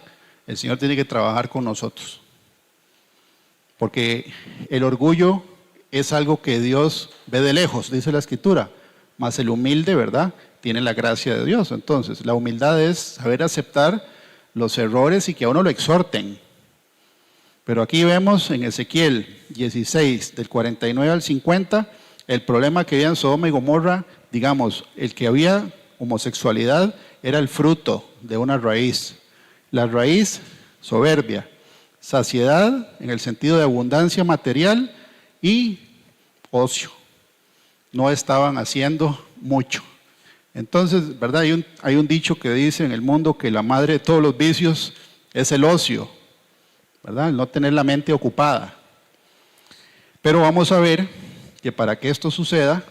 El Señor tiene que trabajar con nosotros. Porque el orgullo es algo que Dios ve de lejos, dice la Escritura. Mas el humilde, ¿verdad? Tiene la gracia de Dios. Entonces, la humildad es saber aceptar los errores y que a uno lo exhorten. Pero aquí vemos en Ezequiel 16, del 49 al 50, el problema que había en Sodoma y Gomorra, digamos, el que había homosexualidad era el fruto de una raíz. La raíz, soberbia, saciedad en el sentido de abundancia material y ocio. No estaban haciendo mucho. Entonces, ¿verdad? Hay un dicho que dice en el mundo que la madre de todos los vicios es el ocio, ¿verdad? El no tener la mente ocupada. Pero vamos a ver que para que esto suceda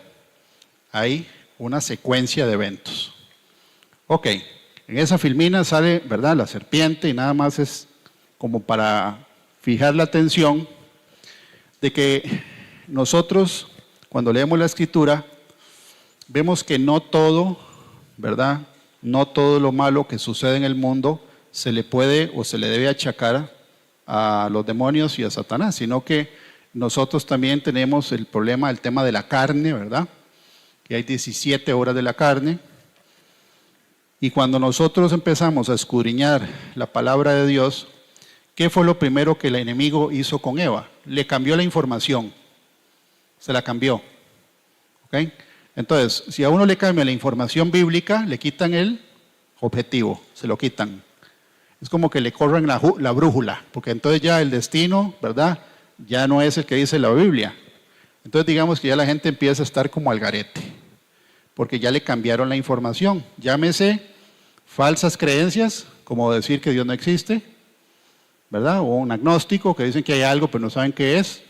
hay una secuencia de eventos. Ok, en esa filmina sale, ¿verdad? La serpiente y nada más es como para fijar la atención de que nosotros cuando leemos la Escritura vemos que no todo, ¿verdad? No todo lo malo que sucede en el mundo se le puede o se le debe achacar a los demonios y a Satanás, sino que nosotros también tenemos el problema, el tema de la carne, ¿verdad? Que hay 17 horas de la carne. Y cuando nosotros empezamos a escudriñar la palabra de Dios, ¿qué fue lo primero que el enemigo hizo con Eva? Le cambió la información, se la cambió. ¿Ok? Entonces, si a uno le cambia la información bíblica, le quitan el objetivo, se lo quitan. Es como que le corren la brújula, porque entonces ya el destino, ¿verdad? Ya no es el que dice la Biblia. Entonces digamos que ya la gente empieza a estar como al garete, porque ya le cambiaron la información. Llámese falsas creencias, como decir que Dios no existe, ¿verdad? O un agnóstico que dicen que hay algo pero no saben qué es.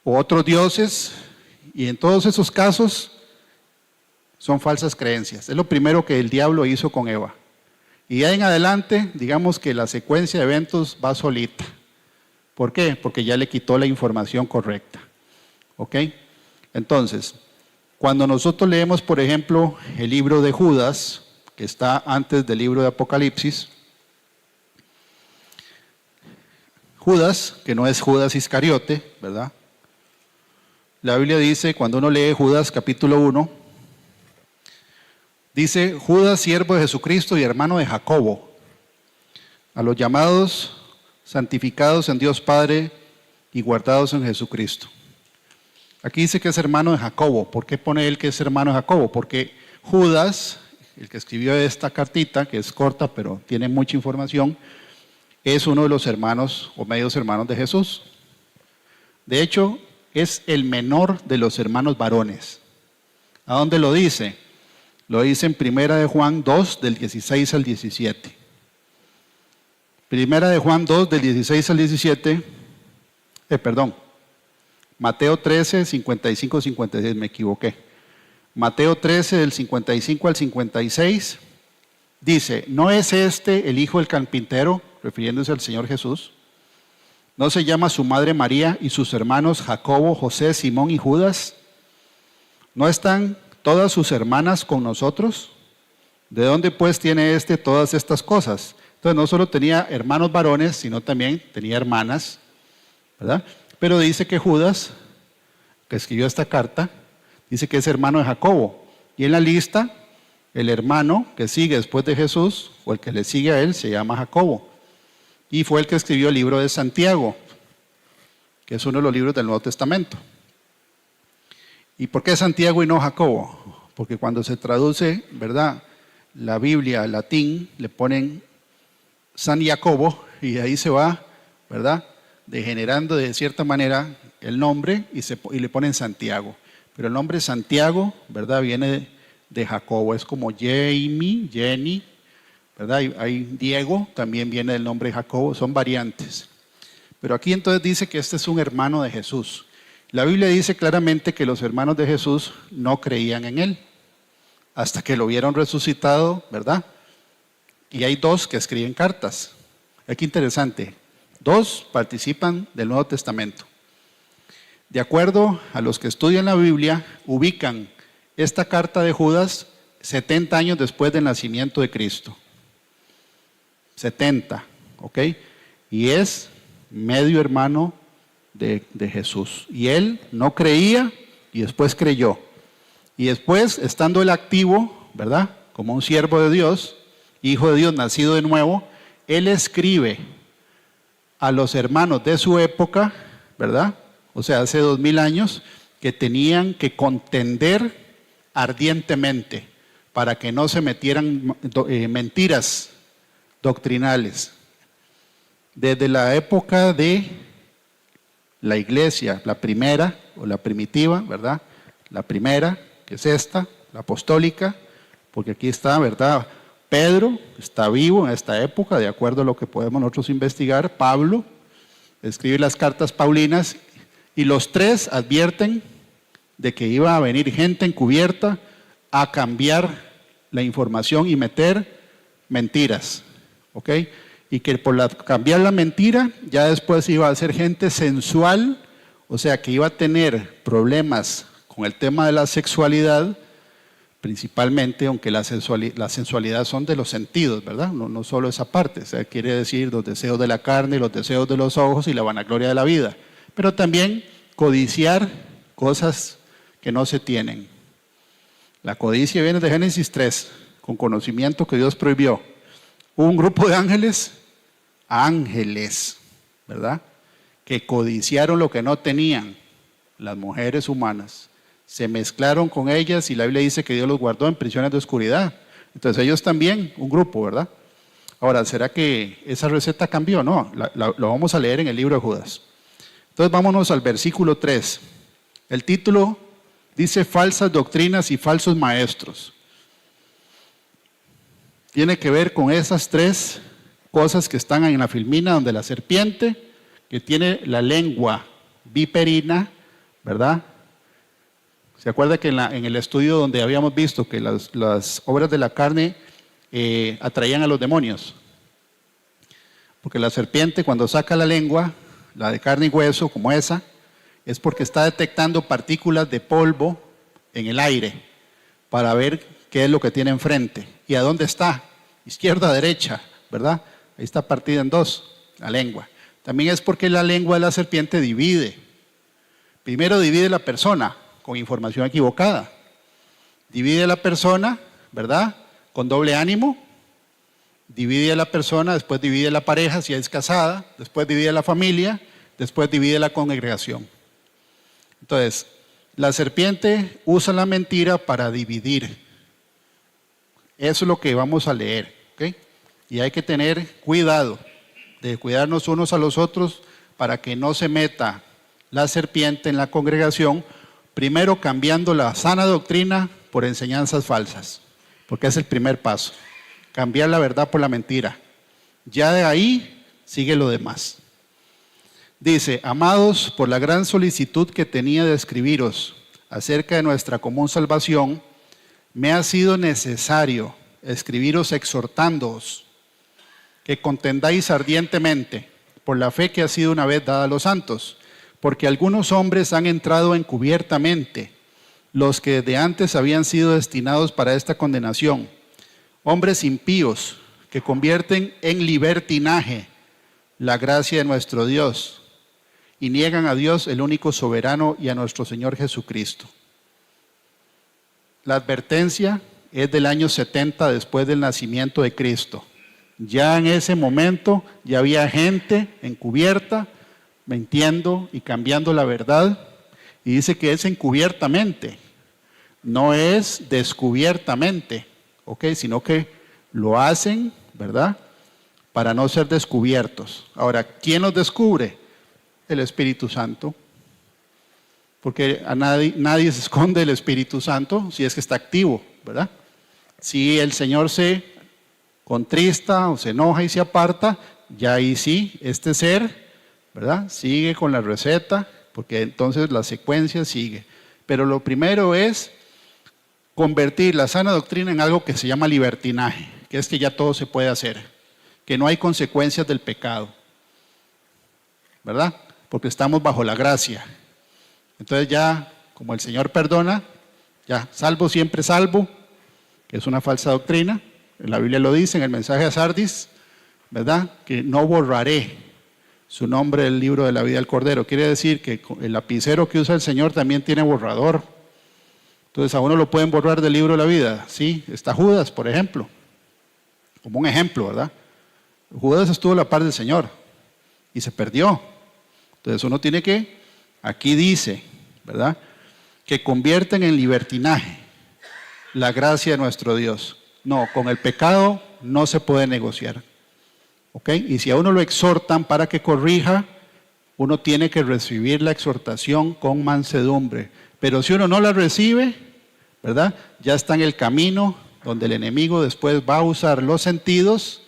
O otros dioses, y en todos esos casos son falsas creencias. Es lo primero que el diablo hizo con Eva. Y ya en adelante, digamos que la secuencia de eventos va solita. ¿Por qué? Porque ya le quitó la información correcta. ¿Ok? Entonces, cuando nosotros leemos, por ejemplo, el libro de Judas, que está antes del libro de Apocalipsis, Judas, que no es Judas Iscariote, ¿verdad? La Biblia dice, cuando uno lee Judas capítulo 1, dice, Judas, siervo de Jesucristo y hermano de Jacobo, a los llamados, santificados en Dios Padre y guardados en Jesucristo. Aquí dice que es hermano de Jacobo. ¿Por qué pone él que es hermano de Jacobo? Porque Judas, el que escribió esta cartita, que es corta pero tiene mucha información, es uno de los hermanos o medios hermanos de Jesús. De hecho, es el menor de los hermanos varones. ¿A dónde lo dice? Lo dice en Primera de Juan 2, del 16 al 17. Primera de Juan 2, del 16 al 17, Mateo 13, 55, 56, me equivoqué. Mateo 13, del 55 al 56, dice, ¿no es este el hijo del carpintero? Refiriéndose al Señor Jesús. ¿No se llama su madre María y sus hermanos Jacobo, José, Simón y Judas? ¿No están todas sus hermanas con nosotros? ¿De dónde pues tiene todas estas cosas? Entonces no solo tenía hermanos varones, sino también tenía hermanas, ¿verdad? Pero dice que Judas, que escribió esta carta, dice que es hermano de Jacobo. Y en la lista, el hermano que sigue después de Jesús, o el que le sigue a él, se llama Jacobo. Y fue el que escribió el libro de Santiago, que es uno de los libros del Nuevo Testamento. ¿Y por qué Santiago y no Jacobo? Porque cuando se traduce, ¿verdad?, la Biblia al latín, le ponen San Jacobo y de ahí se va, ¿verdad?, degenerando de cierta manera el nombre y le ponen Santiago. Pero el nombre Santiago, ¿verdad?, viene de Jacobo. Es como Jamie, Jenny, ¿verdad? Hay Diego, también viene del nombre Jacobo, son variantes. Pero aquí entonces dice que este es un hermano de Jesús. La Biblia dice claramente que los hermanos de Jesús no creían en él, hasta que lo vieron resucitado, ¿verdad? Y hay dos que escriben cartas. Qué interesante. Dos participan del Nuevo Testamento. De acuerdo a los que estudian la Biblia, ubican esta carta de Judas 70 años después del nacimiento de Cristo. 70, ¿ok? Y es medio hermano de Jesús. Y él no creía y después creyó. Y después, estando él activo, ¿verdad?, como un siervo de Dios, hijo de Dios, nacido de nuevo, él escribe a los hermanos de su época, ¿verdad?, o sea, hace 2000 años, que tenían que contender ardientemente para que no se metieran mentiras doctrinales. Desde la época de la iglesia, la primera o la primitiva, ¿verdad?, la primera, que es esta, la apostólica, porque aquí está, ¿verdad?, Pedro está vivo en esta época, de acuerdo a lo que podemos nosotros investigar. Pablo escribe las cartas paulinas y los tres advierten de que iba a venir gente encubierta a cambiar la información y meter mentiras, ¿ok? Y que por cambiar la mentira ya después iba a ser gente sensual, o sea que iba a tener problemas con el tema de la sexualidad, principalmente, aunque la sensualidad son de los sentidos, ¿verdad? No solo esa parte, o sea, quiere decir los deseos de la carne, los deseos de los ojos y la vanagloria de la vida, pero también codiciar cosas que no se tienen. La codicia viene de Génesis 3, con conocimiento que Dios prohibió. Un grupo de ángeles, ¿verdad?, que codiciaron lo que no tenían, las mujeres humanas. Se mezclaron con ellas y la Biblia dice que Dios los guardó en prisiones de oscuridad. Entonces ellos también, un grupo, ¿verdad? Ahora, ¿será que esa receta cambió? No, lo vamos a leer en el libro de Judas. Entonces vámonos al versículo 3. El título dice falsas doctrinas y falsos maestros. Tiene que ver con esas tres cosas que están en la filmina, donde la serpiente, que tiene la lengua viperina, ¿verdad? ¿Se acuerda que en el estudio donde habíamos visto que las obras de la carne atraían a los demonios? Porque la serpiente, cuando saca la lengua, la de carne y hueso, como esa, es porque está detectando partículas de polvo en el aire para ver qué es lo que tiene enfrente. ¿Y a dónde está? Izquierda, derecha, ¿verdad? Ahí está partida en dos, la lengua. También es porque la lengua de la serpiente divide. Primero divide la persona con información equivocada. Divide a la persona, ¿verdad?, con doble ánimo. Divide a la persona, después divide a la pareja si es casada, después divide a la familia, después divide a la congregación. Entonces, la serpiente usa la mentira para dividir. Eso es lo que vamos a leer, ¿ok? Y hay que tener cuidado de cuidarnos unos a los otros para que no se meta la serpiente en la congregación, primero cambiando la sana doctrina por enseñanzas falsas, porque es el primer paso, cambiar la verdad por la mentira. Ya de ahí sigue lo demás. Dice, amados, por la gran solicitud que tenía de escribiros acerca de nuestra común salvación, me ha sido necesario escribiros exhortándoos que contendáis ardientemente por la fe que ha sido una vez dada a los santos. Porque algunos hombres han entrado encubiertamente, los que de antes habían sido destinados para esta condenación. Hombres impíos que convierten en libertinaje la gracia de nuestro Dios y niegan a Dios, el único soberano, y a nuestro Señor Jesucristo. La advertencia es del año 70 después del nacimiento de Cristo. Ya en ese momento ya había gente encubierta, mintiendo y cambiando la verdad. Y dice que es encubiertamente, no es descubiertamente, ¿ok? Sino que lo hacen, ¿verdad?, para no ser descubiertos. Ahora, ¿quién los descubre? El Espíritu Santo. Porque a nadie se esconde el Espíritu Santo si es que está activo, ¿verdad? Si el Señor se contrista o se enoja y se aparta, ya ahí sí, este ser, ¿verdad?, sigue con la receta, porque entonces la secuencia sigue. Pero lo primero es convertir la sana doctrina en algo que se llama libertinaje, que es que ya todo se puede hacer, que no hay consecuencias del pecado, ¿verdad? Porque estamos bajo la gracia. Entonces ya, como el Señor perdona, ya, salvo siempre salvo, que es una falsa doctrina. La Biblia lo dice en el mensaje a Sardis, ¿verdad?, que no borraré su nombre del libro de la vida del Cordero. Quiere decir que el lapicero que usa el Señor también tiene borrador. Entonces a uno lo pueden borrar del libro de la vida. Sí, está Judas, por ejemplo, como un ejemplo, ¿verdad? Judas estuvo a la par del Señor y se perdió. Entonces uno tiene que, aquí dice, ¿verdad?, que convierten en libertinaje la gracia de nuestro Dios. No, con el pecado no se puede negociar. ¿Ok? Y si a uno lo exhortan para que corrija, uno tiene que recibir la exhortación con mansedumbre. Pero si uno no la recibe, ¿verdad?, ya está en el camino donde el enemigo después va a usar los sentidos,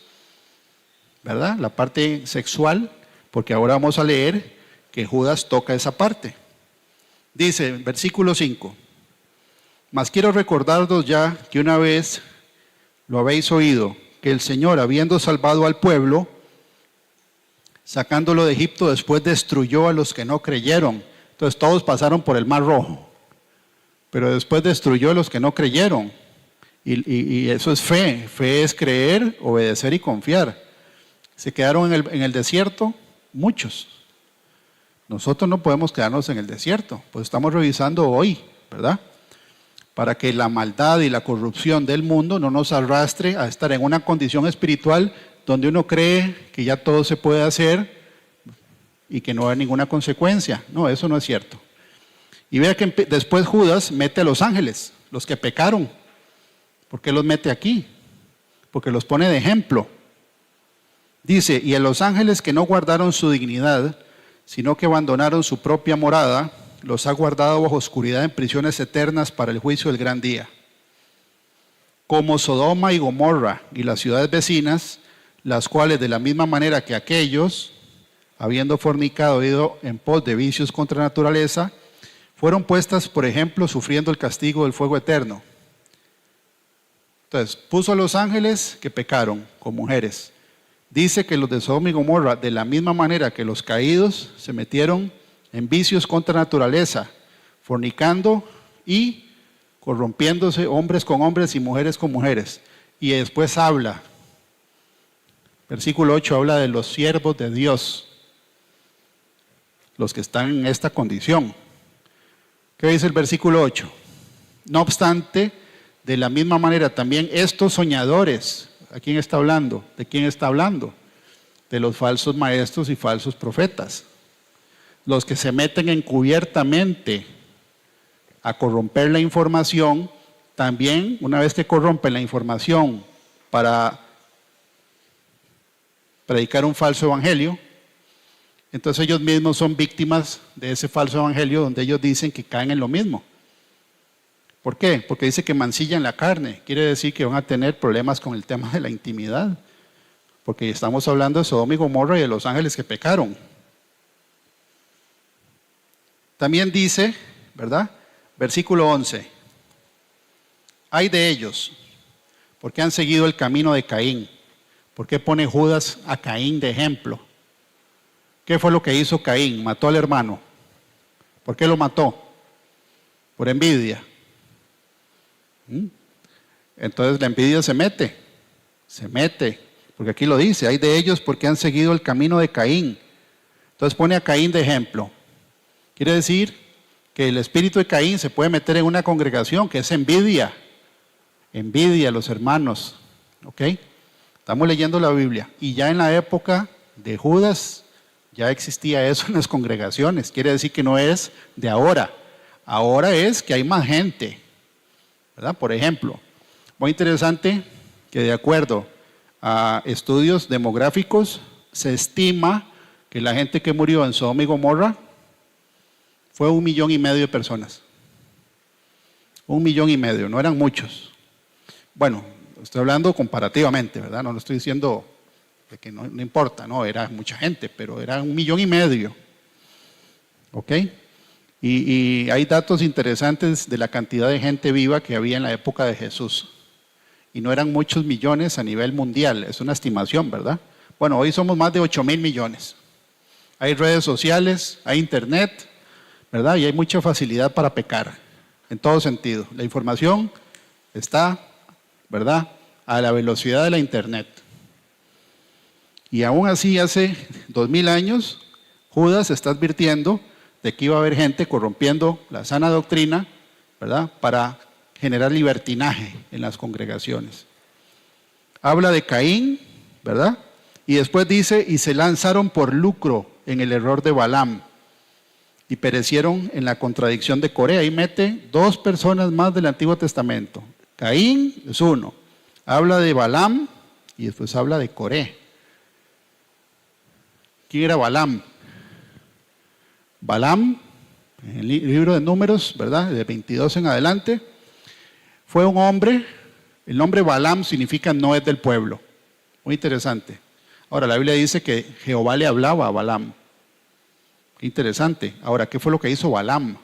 ¿verdad?, la parte sexual, porque ahora vamos a leer que Judas toca esa parte. Dice, versículo 5, mas quiero recordaros ya que una vez lo habéis oído, que el Señor, habiendo salvado al pueblo, sacándolo de Egipto, después destruyó a los que no creyeron. Entonces todos pasaron por el Mar Rojo, pero después destruyó a los que no creyeron. Y eso es fe. Fe es creer, obedecer y confiar. Se quedaron en el desierto muchos. Nosotros no podemos quedarnos en el desierto, pues estamos revisando hoy, ¿verdad?, para que la maldad y la corrupción del mundo no nos arrastre a estar en una condición espiritual donde uno cree que ya todo se puede hacer y que no hay ninguna consecuencia. No, eso no es cierto. Y vea que después Judas mete a los ángeles, los que pecaron. ¿Por qué los mete aquí? Porque los pone de ejemplo. Dice, y a los ángeles que no guardaron su dignidad, sino que abandonaron su propia morada, los ha guardado bajo oscuridad en prisiones eternas para el juicio del gran día. Como Sodoma y Gomorra y las ciudades vecinas, las cuales de la misma manera que aquellos, habiendo fornicado, ido en pos de vicios contra naturaleza, fueron puestas, por ejemplo, sufriendo el castigo del fuego eterno. Entonces, puso a los ángeles que pecaron con mujeres. Dice que los de Sodoma y Gomorra, de la misma manera que los caídos, se metieron en vicios contra naturaleza, fornicando y corrompiéndose hombres con hombres y mujeres con mujeres. Y después habla, versículo 8, habla de los siervos de Dios, los que están en esta condición. ¿Qué dice el versículo 8? No obstante, de la misma manera también estos soñadores, ¿a quién está hablando? ¿De quién está hablando? De los falsos maestros y falsos profetas. Los que se meten encubiertamente a corromper la información, también una vez que corrompen la información para predicar un falso evangelio, entonces ellos mismos son víctimas de ese falso evangelio donde ellos dicen que caen en lo mismo. ¿Por qué? Porque dice que mancillan la carne. Quiere decir que van a tener problemas con el tema de la intimidad. Porque estamos hablando de Sodoma y Gomorra y de los ángeles que pecaron. También dice, ¿verdad? Versículo 11. Ay de ellos, porque han seguido el camino de Caín. ¿Por qué pone Judas a Caín de ejemplo? ¿Qué fue lo que hizo Caín? Mató al hermano. ¿Por qué lo mató? Por envidia. Entonces la envidia se mete, porque aquí lo dice, hay de ellos porque han seguido el camino de Caín. Entonces pone a Caín de ejemplo. Quiere decir que el espíritu de Caín se puede meter en una congregación que es envidia a los hermanos. ¿Ok? Estamos leyendo la Biblia y ya en la época de Judas ya existía eso en las congregaciones. Quiere decir que no es de ahora. Ahora es que hay más gente, ¿verdad? Por ejemplo, muy interesante que de acuerdo a estudios demográficos se estima que la gente que murió en Sodoma y Gomorra fue 1,5 millones de personas. 1,5 millones, no eran muchos. Bueno, estoy hablando comparativamente, ¿verdad? No lo estoy diciendo de que no importa, no, era mucha gente, pero era 1,5 millones. ¿Ok? Y hay datos interesantes de la cantidad de gente viva que había en la época de Jesús. Y no eran muchos millones a nivel mundial, es una estimación, ¿verdad? Bueno, hoy somos más de 8,000 millones. Hay redes sociales, hay internet, ¿verdad? Y hay mucha facilidad para pecar, en todo sentido. La información está, ¿verdad?, a la velocidad de la internet. Y aún así, hace 2000 años, Judas está advirtiendo de que iba a haber gente corrompiendo la sana doctrina, ¿verdad?, para generar libertinaje en las congregaciones. Habla de Caín, ¿verdad? Y después dice, y se lanzaron por lucro en el error de Balaam y perecieron en la contradicción de Coré. Ahí mete 2 personas más del Antiguo Testamento. Caín es uno. Habla de Balaam y después habla de Coré. ¿Quién era Balaam? Balaam, en el libro de Números, ¿verdad?, de 22 en adelante, fue un hombre. El nombre Balaam significa no es del pueblo. Muy interesante. Ahora, la Biblia dice que Jehová le hablaba a Balaam. Qué interesante. Ahora, ¿qué fue lo que hizo Balaam?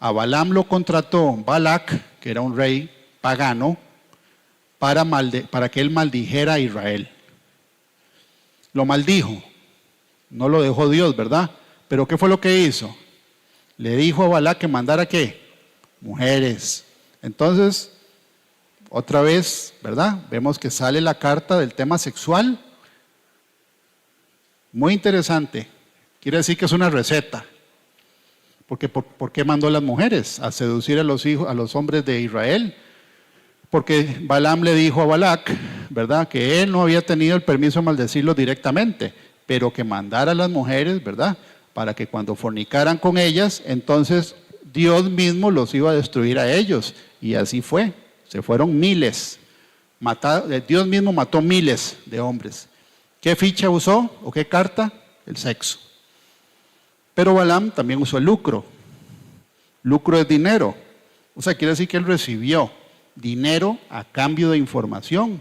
A Balaam lo contrató Balac, que era un rey pagano, para que él maldijera a Israel. Lo maldijo. No lo dejó Dios, ¿verdad? Pero ¿qué fue lo que hizo? Le dijo a Balac que mandara ¿qué? Mujeres. Entonces, otra vez, ¿verdad? Vemos que sale la carta del tema sexual. Muy interesante. Quiere decir que es una receta. Porque ¿por qué mandó a las mujeres a seducir a los hombres de Israel? Porque Balaam le dijo a Balac, ¿verdad?, que él no había tenido el permiso de maldecirlos directamente, pero que mandara a las mujeres, ¿verdad?, para que cuando fornicaran con ellas, entonces Dios mismo los iba a destruir a ellos. Y así fue. Se fueron miles. Dios mismo mató miles de hombres. ¿Qué ficha usó o qué carta? El sexo. Pero Balaam también usó el lucro. Lucro es dinero. O sea, quiere decir que él recibió dinero a cambio de información.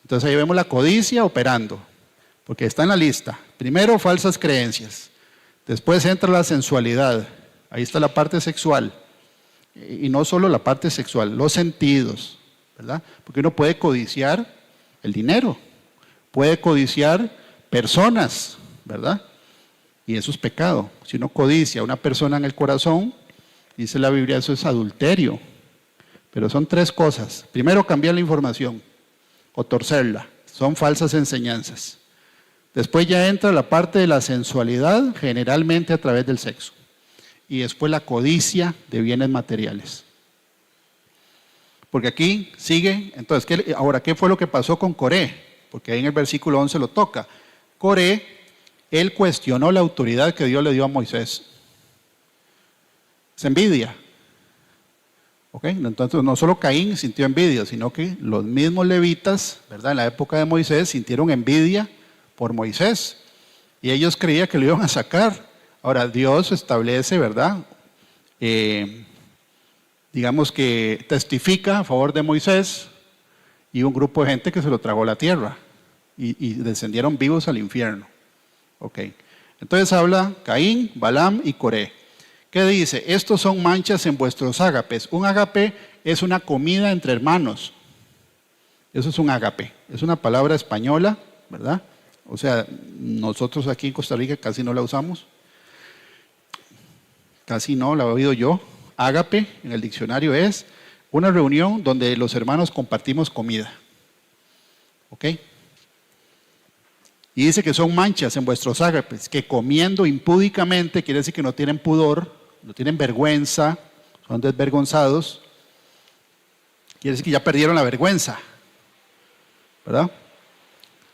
Entonces ahí vemos la codicia operando, porque está en la lista. Primero, falsas creencias. Después entra la sensualidad. Ahí está la parte sexual. Y no solo la parte sexual, los sentidos, ¿verdad? Porque uno puede codiciar el dinero, puede codiciar personas, ¿verdad? Y eso es pecado. Si uno codicia a una persona en el corazón, dice la Biblia, eso es adulterio. Pero son 3 cosas. Primero, cambiar la información o torcerla. Son falsas enseñanzas. Después ya entra la parte de la sensualidad, generalmente a través del sexo. Y después la codicia de bienes materiales. Porque aquí sigue, entonces, ahora, ¿qué fue lo que pasó con Coré? Porque ahí en el versículo 11 lo toca. Coré, él cuestionó la autoridad que Dios le dio a Moisés. Es envidia. ¿Ok? Entonces, no solo Caín sintió envidia, sino que los mismos levitas, ¿verdad?, en la época de Moisés, sintieron envidia por Moisés. Y ellos creían que lo iban a sacar. Ahora, Dios establece, ¿verdad?, digamos que testifica a favor de Moisés y un grupo de gente que se lo tragó la tierra y descendieron vivos al infierno. Ok. Entonces habla Caín, Balaam y Coré. ¿Qué dice? Estos son manchas en vuestros ágapes. Un ágape es una comida entre hermanos. Eso es un ágape. Es una palabra española, ¿verdad?, O sea, nosotros aquí en Costa Rica casi no la usamos. Casi no, la he oído yo. Ágape en el diccionario es una reunión donde los hermanos compartimos comida. ¿Ok? Y dice que son manchas en vuestros ágapes, que comiendo impúdicamente, quiere decir que no tienen pudor, no tienen vergüenza, son desvergonzados. Quiere decir que ya perdieron la vergüenza, ¿verdad?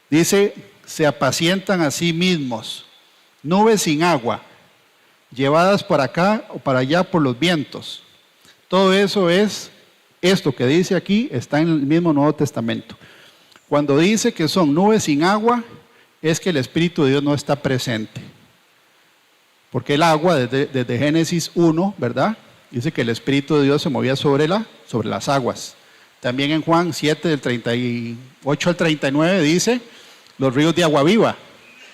Dice, se apacientan a sí mismos, nubes sin agua, llevadas para acá o para allá por los vientos. Todo eso es, esto que dice aquí, está en el mismo Nuevo Testamento. Cuando dice que son nubes sin agua, es que el Espíritu de Dios no está presente. Porque el agua, desde Génesis 1, ¿verdad? Dice que el Espíritu de Dios se movía sobre las aguas. También en Juan 7, del 38 al 39, dice los ríos de agua viva,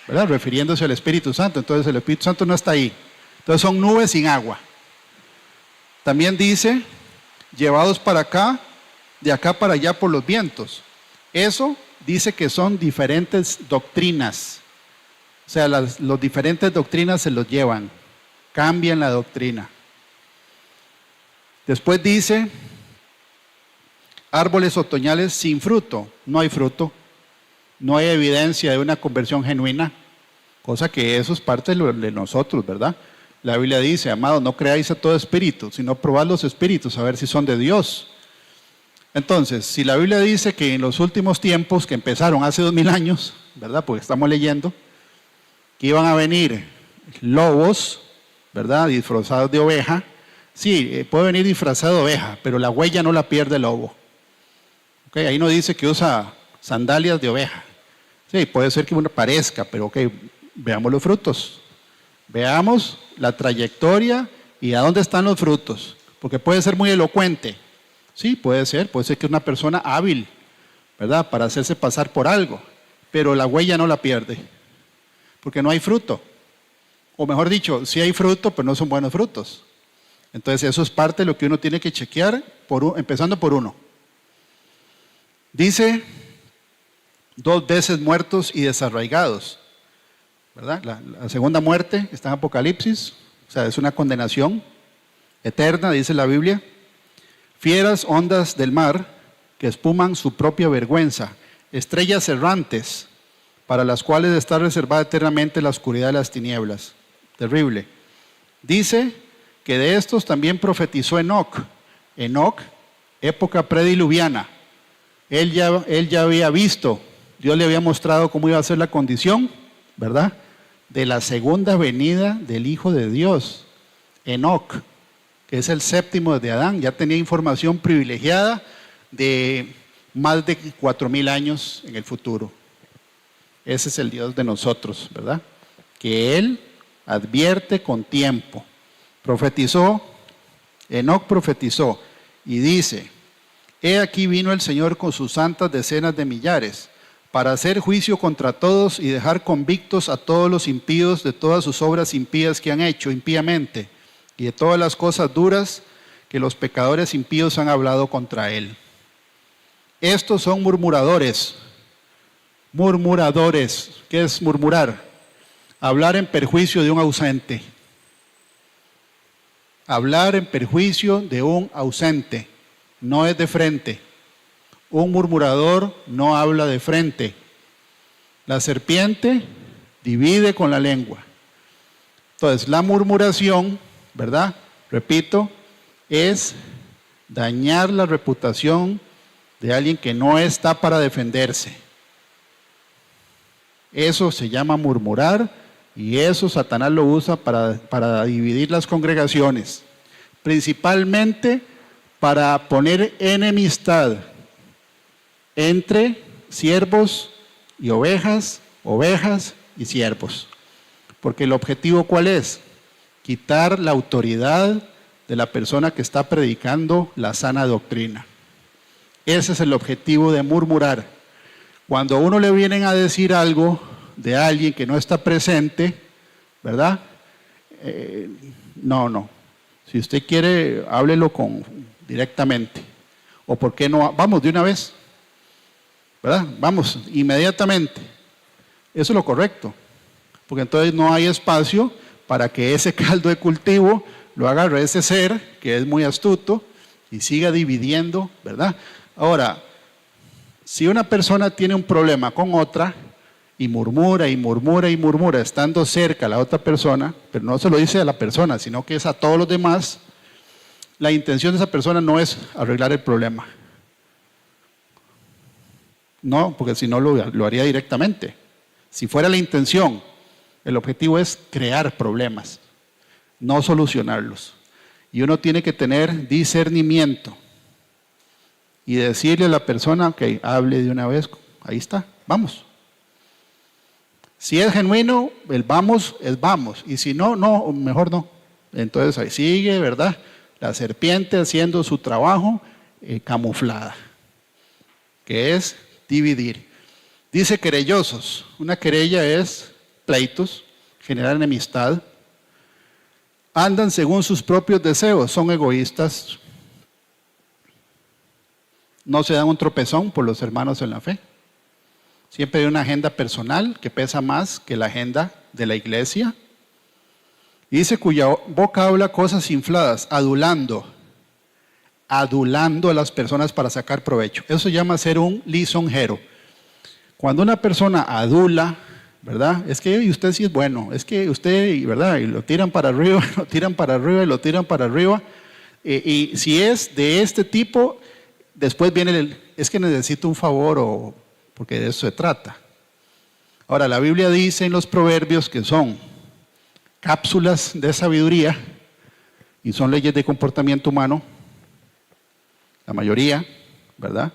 ¿verdad? Refiriéndose al Espíritu Santo. Entonces el Espíritu Santo no está ahí. Entonces son nubes sin agua. También dice, llevados para acá, de acá para allá por los vientos. Eso dice que son diferentes doctrinas. O sea, las diferentes doctrinas se los llevan, cambian la doctrina. Después dice, árboles otoñales sin fruto. No hay fruto, no hay evidencia de una conversión genuina, cosa que eso es parte de nosotros, ¿verdad? La Biblia dice, amados, no creáis a todo espíritu, sino probad los espíritus a ver si son de Dios. Entonces, si la Biblia dice que en los últimos tiempos, que empezaron hace 2000 años, ¿verdad? Porque estamos leyendo, que iban a venir lobos, ¿verdad? Disfrazados de oveja. Sí, puede venir disfrazado de oveja, pero la huella no la pierde el lobo. ¿Okay? Ahí no dice que usa sandalias de oveja. Sí, puede ser que uno parezca, pero ok, veamos los frutos. Veamos la trayectoria y a dónde están los frutos. Porque puede ser muy elocuente. Sí, puede ser que es una persona hábil, ¿verdad? Para hacerse pasar por algo. Pero la huella no la pierde. Porque no hay fruto. O mejor dicho, sí hay fruto, pero no son buenos frutos. Entonces eso es parte de lo que uno tiene que chequear, empezando por uno. Dice, 2 veces muertos y desarraigados. ¿Verdad? La segunda muerte está en Apocalipsis, o sea, es una condenación eterna, dice la Biblia. Fieras ondas del mar que espuman su propia vergüenza, estrellas errantes para las cuales está reservada eternamente la oscuridad de las tinieblas. Terrible. Dice que de estos también profetizó Enoc. Enoc, época prediluviana. Él ya había visto, Dios le había mostrado cómo iba a ser la condición, ¿verdad? De la segunda venida del Hijo de Dios, Enoc, que es el séptimo de Adán, ya tenía información privilegiada de más de 4000 años en el futuro. Ese es el Dios de nosotros, ¿verdad? Que Él advierte con tiempo. Profetizó, Enoc profetizó y dice, he aquí vino el Señor con sus santas decenas de millares, para hacer juicio contra todos y dejar convictos a todos los impíos de todas sus obras impías que han hecho impíamente y de todas las cosas duras que los pecadores impíos han hablado contra él. Estos son murmuradores. Murmuradores. ¿Qué es murmurar? Hablar en perjuicio de un ausente. Hablar en perjuicio de un ausente. No es de frente. Un murmurador no habla de frente. La serpiente divide con la lengua. Entonces, la murmuración, ¿verdad? Repito, es dañar la reputación de alguien que no está para defenderse. Eso se llama murmurar y eso Satanás lo usa para dividir las congregaciones. Principalmente para poner enemistad entre siervos y ovejas, ovejas y siervos. Porque el objetivo ¿cuál es? Quitar la autoridad de la persona que está predicando la sana doctrina. Ese es el objetivo de murmurar. Cuando a uno le vienen a decir algo de alguien que no está presente, ¿verdad? No. Si usted quiere, háblelo directamente. ¿O por qué no? Vamos de una vez. ¿Verdad? Vamos, inmediatamente. Eso es lo correcto, porque entonces no hay espacio para que ese caldo de cultivo lo agarre ese ser que es muy astuto y siga dividiendo, ¿verdad? Ahora, si una persona tiene un problema con otra y murmura y murmura y murmura estando cerca a la otra persona, pero no se lo dice a la persona, sino que es a todos los demás, la intención de esa persona no es arreglar el problema. No, porque si no lo haría directamente. Si fuera la intención, el objetivo es crear problemas, no solucionarlos. Y uno tiene que tener discernimiento y decirle a la persona, ok, hable de una vez, ahí está, vamos. Si es genuino, el vamos es vamos, y si no, no, mejor no. Entonces ahí sigue, ¿verdad? La serpiente haciendo su trabajo camuflada, que es dividir. Dice querellosos, una querella es pleitos, generar enemistad, andan según sus propios deseos, son egoístas, no se dan un tropezón por los hermanos en la fe. Siempre hay una agenda personal que pesa más que la agenda de la iglesia. Y dice cuya boca habla cosas infladas, adulando a las personas para sacar provecho. Eso se llama ser un lisonjero. Cuando una persona adula, ¿verdad? Es que usted sí es bueno, es que usted, ¿verdad? Y lo tiran para arriba, lo tiran para arriba y lo tiran para arriba. Y si es de este tipo, después viene es que necesito un favor porque de eso se trata. Ahora, la Biblia dice en los proverbios que son cápsulas de sabiduría y son leyes de comportamiento humano, la mayoría, ¿verdad?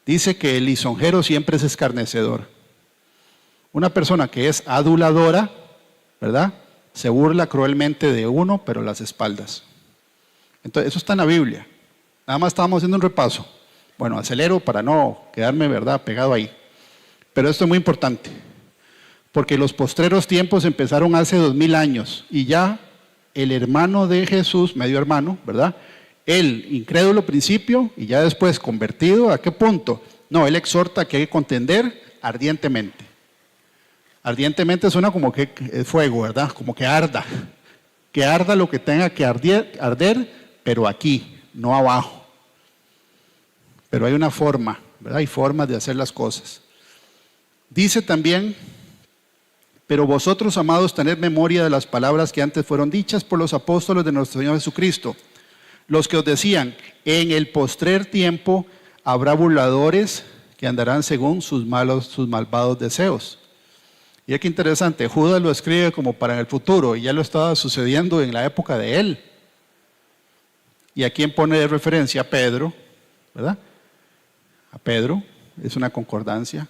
Dice que el lisonjero siempre es escarnecedor. Una persona que es aduladora, ¿verdad? Se burla cruelmente de uno, pero a las espaldas. Entonces, eso está en la Biblia. Nada más estábamos haciendo un repaso. Bueno, acelero para no quedarme, ¿verdad?, pegado ahí. Pero esto es muy importante, porque los postreros tiempos empezaron hace 2000 años y ya el hermano de Jesús, medio hermano, ¿verdad?, él, incrédulo al principio y ya después convertido, ¿a qué punto? No, él exhorta que hay que contender ardientemente. Ardientemente suena como que es fuego, ¿verdad? Como que arda lo que tenga que arder, pero aquí, no abajo. Pero hay una forma, ¿verdad? Hay formas de hacer las cosas. Dice también, pero vosotros, amados, tened memoria de las palabras que antes fueron dichas por los apóstoles de nuestro Señor Jesucristo, los que os decían, en el postrer tiempo habrá burladores que andarán según sus malvados deseos. Y qué interesante, Judas lo escribe como para el futuro, y ya lo estaba sucediendo en la época de él. ¿Y a quién pone de referencia? A Pedro, ¿verdad? A Pedro, es una concordancia.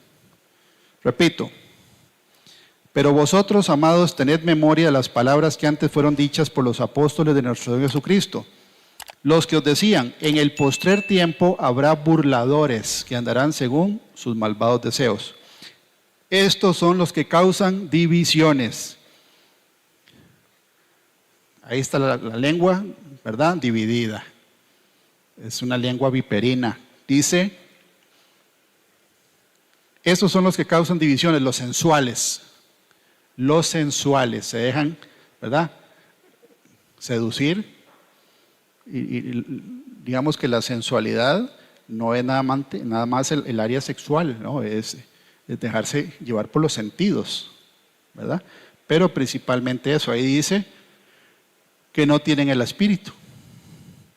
Repito, pero vosotros, amados, tened memoria de las palabras que antes fueron dichas por los apóstoles de nuestro Señor Jesucristo, los que os decían, en el postrer tiempo habrá burladores que andarán según sus malvados deseos. Estos son los que causan divisiones. Ahí está la lengua, ¿verdad? Dividida. Es una lengua viperina. Dice, estos son los que causan divisiones, los sensuales. Los sensuales se dejan, ¿verdad?, seducir. Y digamos que la sensualidad no es nada más el área sexual, ¿no? Es dejarse llevar por los sentidos, ¿verdad? Pero principalmente eso, ahí dice que no tienen el espíritu.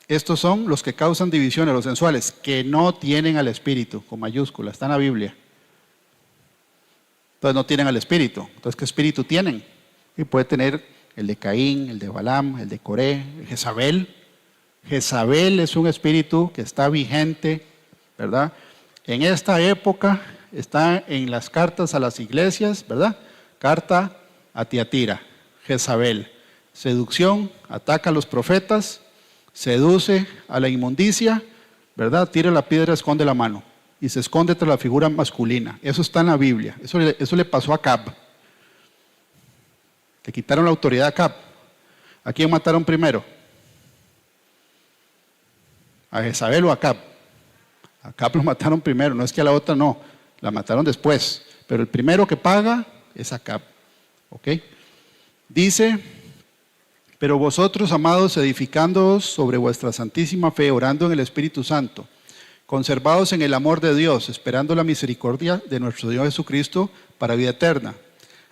Estos son los que causan divisiones, los sensuales, que no tienen al espíritu, con mayúscula, está en la Biblia. Entonces no tienen al espíritu. Entonces, ¿qué espíritu tienen? Y puede tener el de Caín, el de Balaam, el de Coré, Jezabel. Jezabel es un espíritu que está vigente, ¿verdad? En esta época está en las cartas a las iglesias, ¿verdad? Carta a Tiatira, Jezabel. Seducción, ataca a los profetas, seduce a la inmundicia, ¿verdad? Tira la piedra, esconde la mano. Y se esconde tras la figura masculina. Eso está en la Biblia. Eso le pasó a Acab. Le quitaron la autoridad a Acab. ¿A quién mataron primero? ¿A Jezabel o a Acab? A Acab lo mataron primero, no es que a la otra no, la mataron después. Pero el primero que paga es Acab. ¿Ok? Dice, pero vosotros, amados, edificándoos sobre vuestra santísima fe, orando en el Espíritu Santo, conservados en el amor de Dios, esperando la misericordia de nuestro Dios Jesucristo para vida eterna.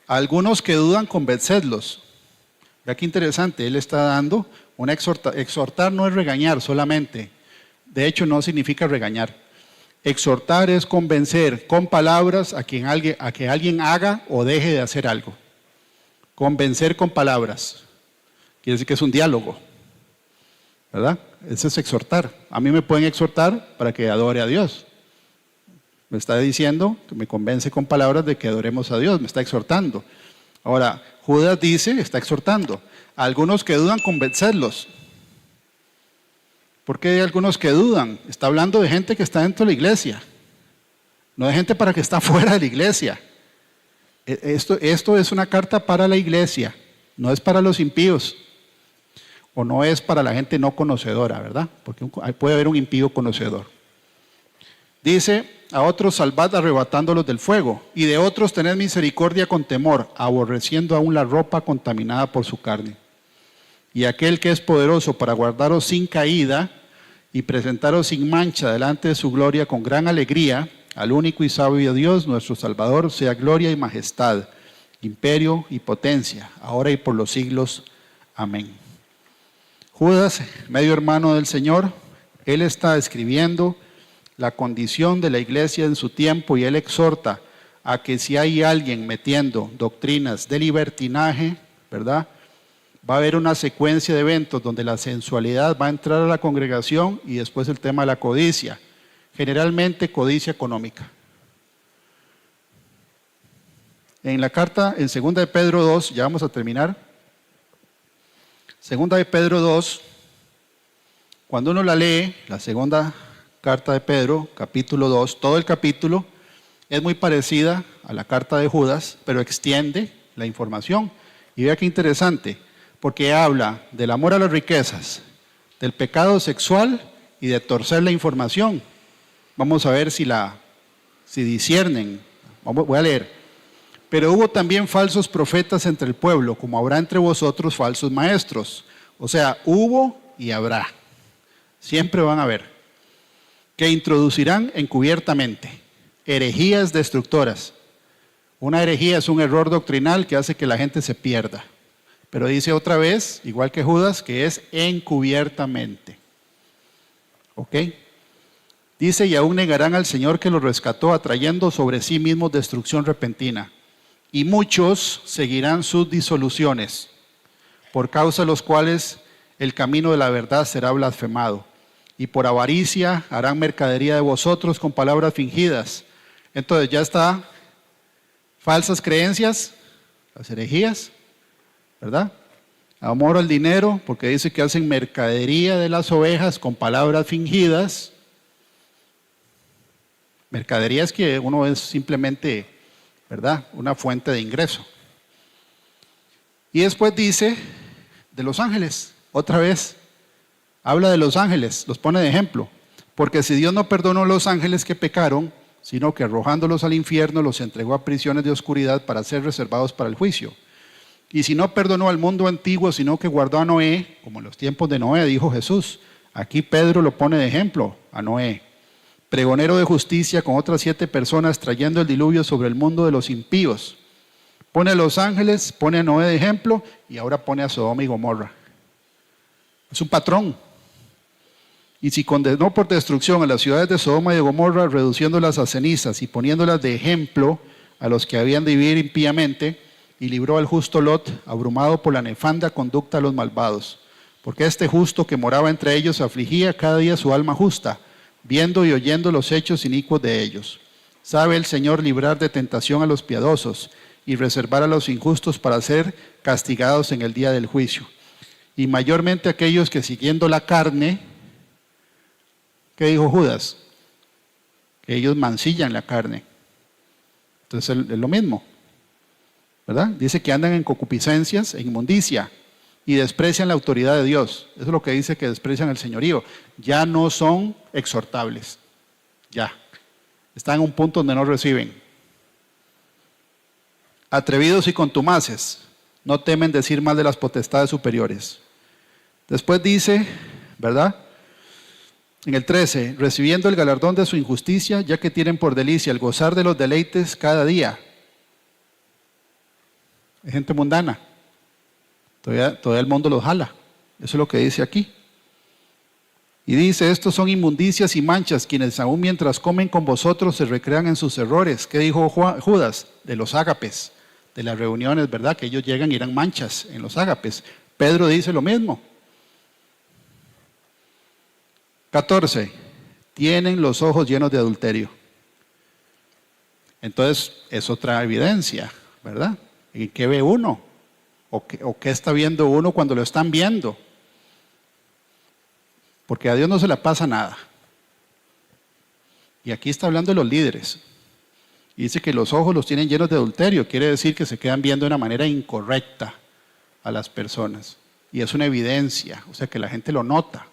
A algunos que dudan, convencedlos. Vea qué interesante, él está dando una exhortar no es regañar solamente. De hecho, no significa regañar. Exhortar es convencer con palabras a que alguien haga o deje de hacer algo. Convencer con palabras. Quiere decir que es un diálogo, ¿verdad? Eso es exhortar. A mí me pueden exhortar para que adore a Dios. Me está diciendo que me convence con palabras de que adoremos a Dios. Me está exhortando. Ahora, Judas dice, está exhortando. A algunos que dudan, convencerlos. ¿Por qué hay algunos que dudan? Está hablando de gente que está dentro de la iglesia. No de gente para que está fuera de la iglesia. Esto es una carta para la iglesia. No es para los impíos. O no es para la gente no conocedora, ¿verdad? Porque puede haber un impío conocedor. Dice, a otros salvad arrebatándolos del fuego, y de otros tened misericordia con temor, aborreciendo aún la ropa contaminada por su carne. Y aquel que es poderoso para guardaros sin caída y presentaros sin mancha delante de su gloria con gran alegría, al único y sabio Dios, nuestro Salvador, sea gloria y majestad, imperio y potencia, ahora y por los siglos. Amén. Judas, medio hermano del Señor, él está escribiendo la condición de la iglesia en su tiempo y él exhorta a que si hay alguien metiendo doctrinas de libertinaje, ¿verdad? Va a haber una secuencia de eventos donde la sensualidad va a entrar a la congregación y después el tema de la codicia, generalmente codicia económica. En la carta, en 2 de Pedro 2, ya vamos a terminar. 2 de Pedro 2, cuando uno la lee, la segunda carta de Pedro, capítulo 2, todo el capítulo es muy parecida a la carta de Judas, pero extiende la información. Y vea qué interesante, porque habla del amor a las riquezas, del pecado sexual y de torcer la información. Vamos a ver si disciernen. Voy a leer. Pero hubo también falsos profetas entre el pueblo, como habrá entre vosotros falsos maestros. O sea, hubo y habrá. Siempre van a haber. Que introducirán encubiertamente herejías destructoras. Una herejía es un error doctrinal que hace que la gente se pierda. Pero dice otra vez, igual que Judas, que es encubiertamente. ¿Ok? Dice, y aún negarán al Señor que los rescató, atrayendo sobre sí mismos destrucción repentina. Y muchos seguirán sus disoluciones, por causa de los cuales el camino de la verdad será blasfemado. Y por avaricia harán mercadería de vosotros con palabras fingidas. Entonces ya está, falsas creencias, las herejías, ¿verdad? Amor al dinero, porque dice que hacen mercadería de las ovejas con palabras fingidas. Mercadería es que uno es simplemente, ¿verdad?, una fuente de ingreso. Y después dice de los ángeles, otra vez, habla de los ángeles, los pone de ejemplo. Porque si Dios no perdonó a los ángeles que pecaron, sino que arrojándolos al infierno los entregó a prisiones de oscuridad para ser reservados para el juicio. Y si no perdonó al mundo antiguo, sino que guardó a Noé, como en los tiempos de Noé, dijo Jesús. Aquí Pedro lo pone de ejemplo, a Noé. Pregonero de justicia con otras 7 personas trayendo el diluvio sobre el mundo de los impíos. Pone a los ángeles, pone a Noé de ejemplo y ahora pone a Sodoma y Gomorra. Es un patrón. Y si condenó por destrucción a las ciudades de Sodoma y de Gomorra, reduciéndolas a cenizas y poniéndolas de ejemplo a los que habían de vivir impíamente, y libró al justo Lot, abrumado por la nefanda conducta de los malvados. Porque este justo que moraba entre ellos afligía cada día su alma justa, viendo y oyendo los hechos inicuos de ellos. Sabe el Señor librar de tentación a los piadosos y reservar a los injustos para ser castigados en el día del juicio. Y mayormente aquellos que siguiendo la carne, ¿qué dijo Judas? Que ellos mancillan la carne. Entonces es lo mismo, ¿verdad? Dice que andan en concupiscencias, en inmundicia, y desprecian la autoridad de Dios. Eso es lo que dice, que desprecian el señorío. Ya no son exhortables. Ya. Están en un punto donde no reciben. Atrevidos y contumaces, no temen decir mal de las potestades superiores. Después dice, ¿verdad? En el 13, recibiendo el galardón de su injusticia, ya que tienen por delicia el gozar de los deleites cada día. Es gente mundana. Todavía el mundo los jala. Eso es lo que dice aquí. Y dice, estos son inmundicias y manchas, quienes aún mientras comen con vosotros se recrean en sus errores. ¿Qué dijo Judas? De los ágapes, de las reuniones, ¿verdad? Que ellos llegan y eran manchas en los ágapes. Pedro dice lo mismo. 14. Tienen los ojos llenos de adulterio. Entonces, es otra evidencia, ¿verdad? ¿Y qué ve uno? ¿O qué está viendo uno cuando lo están viendo? Porque a Dios no se le pasa nada. Y aquí está hablando de los líderes. Y dice que los ojos los tienen llenos de adulterio. Quiere decir que se quedan viendo de una manera incorrecta a las personas. Y es una evidencia, o sea que la gente lo nota.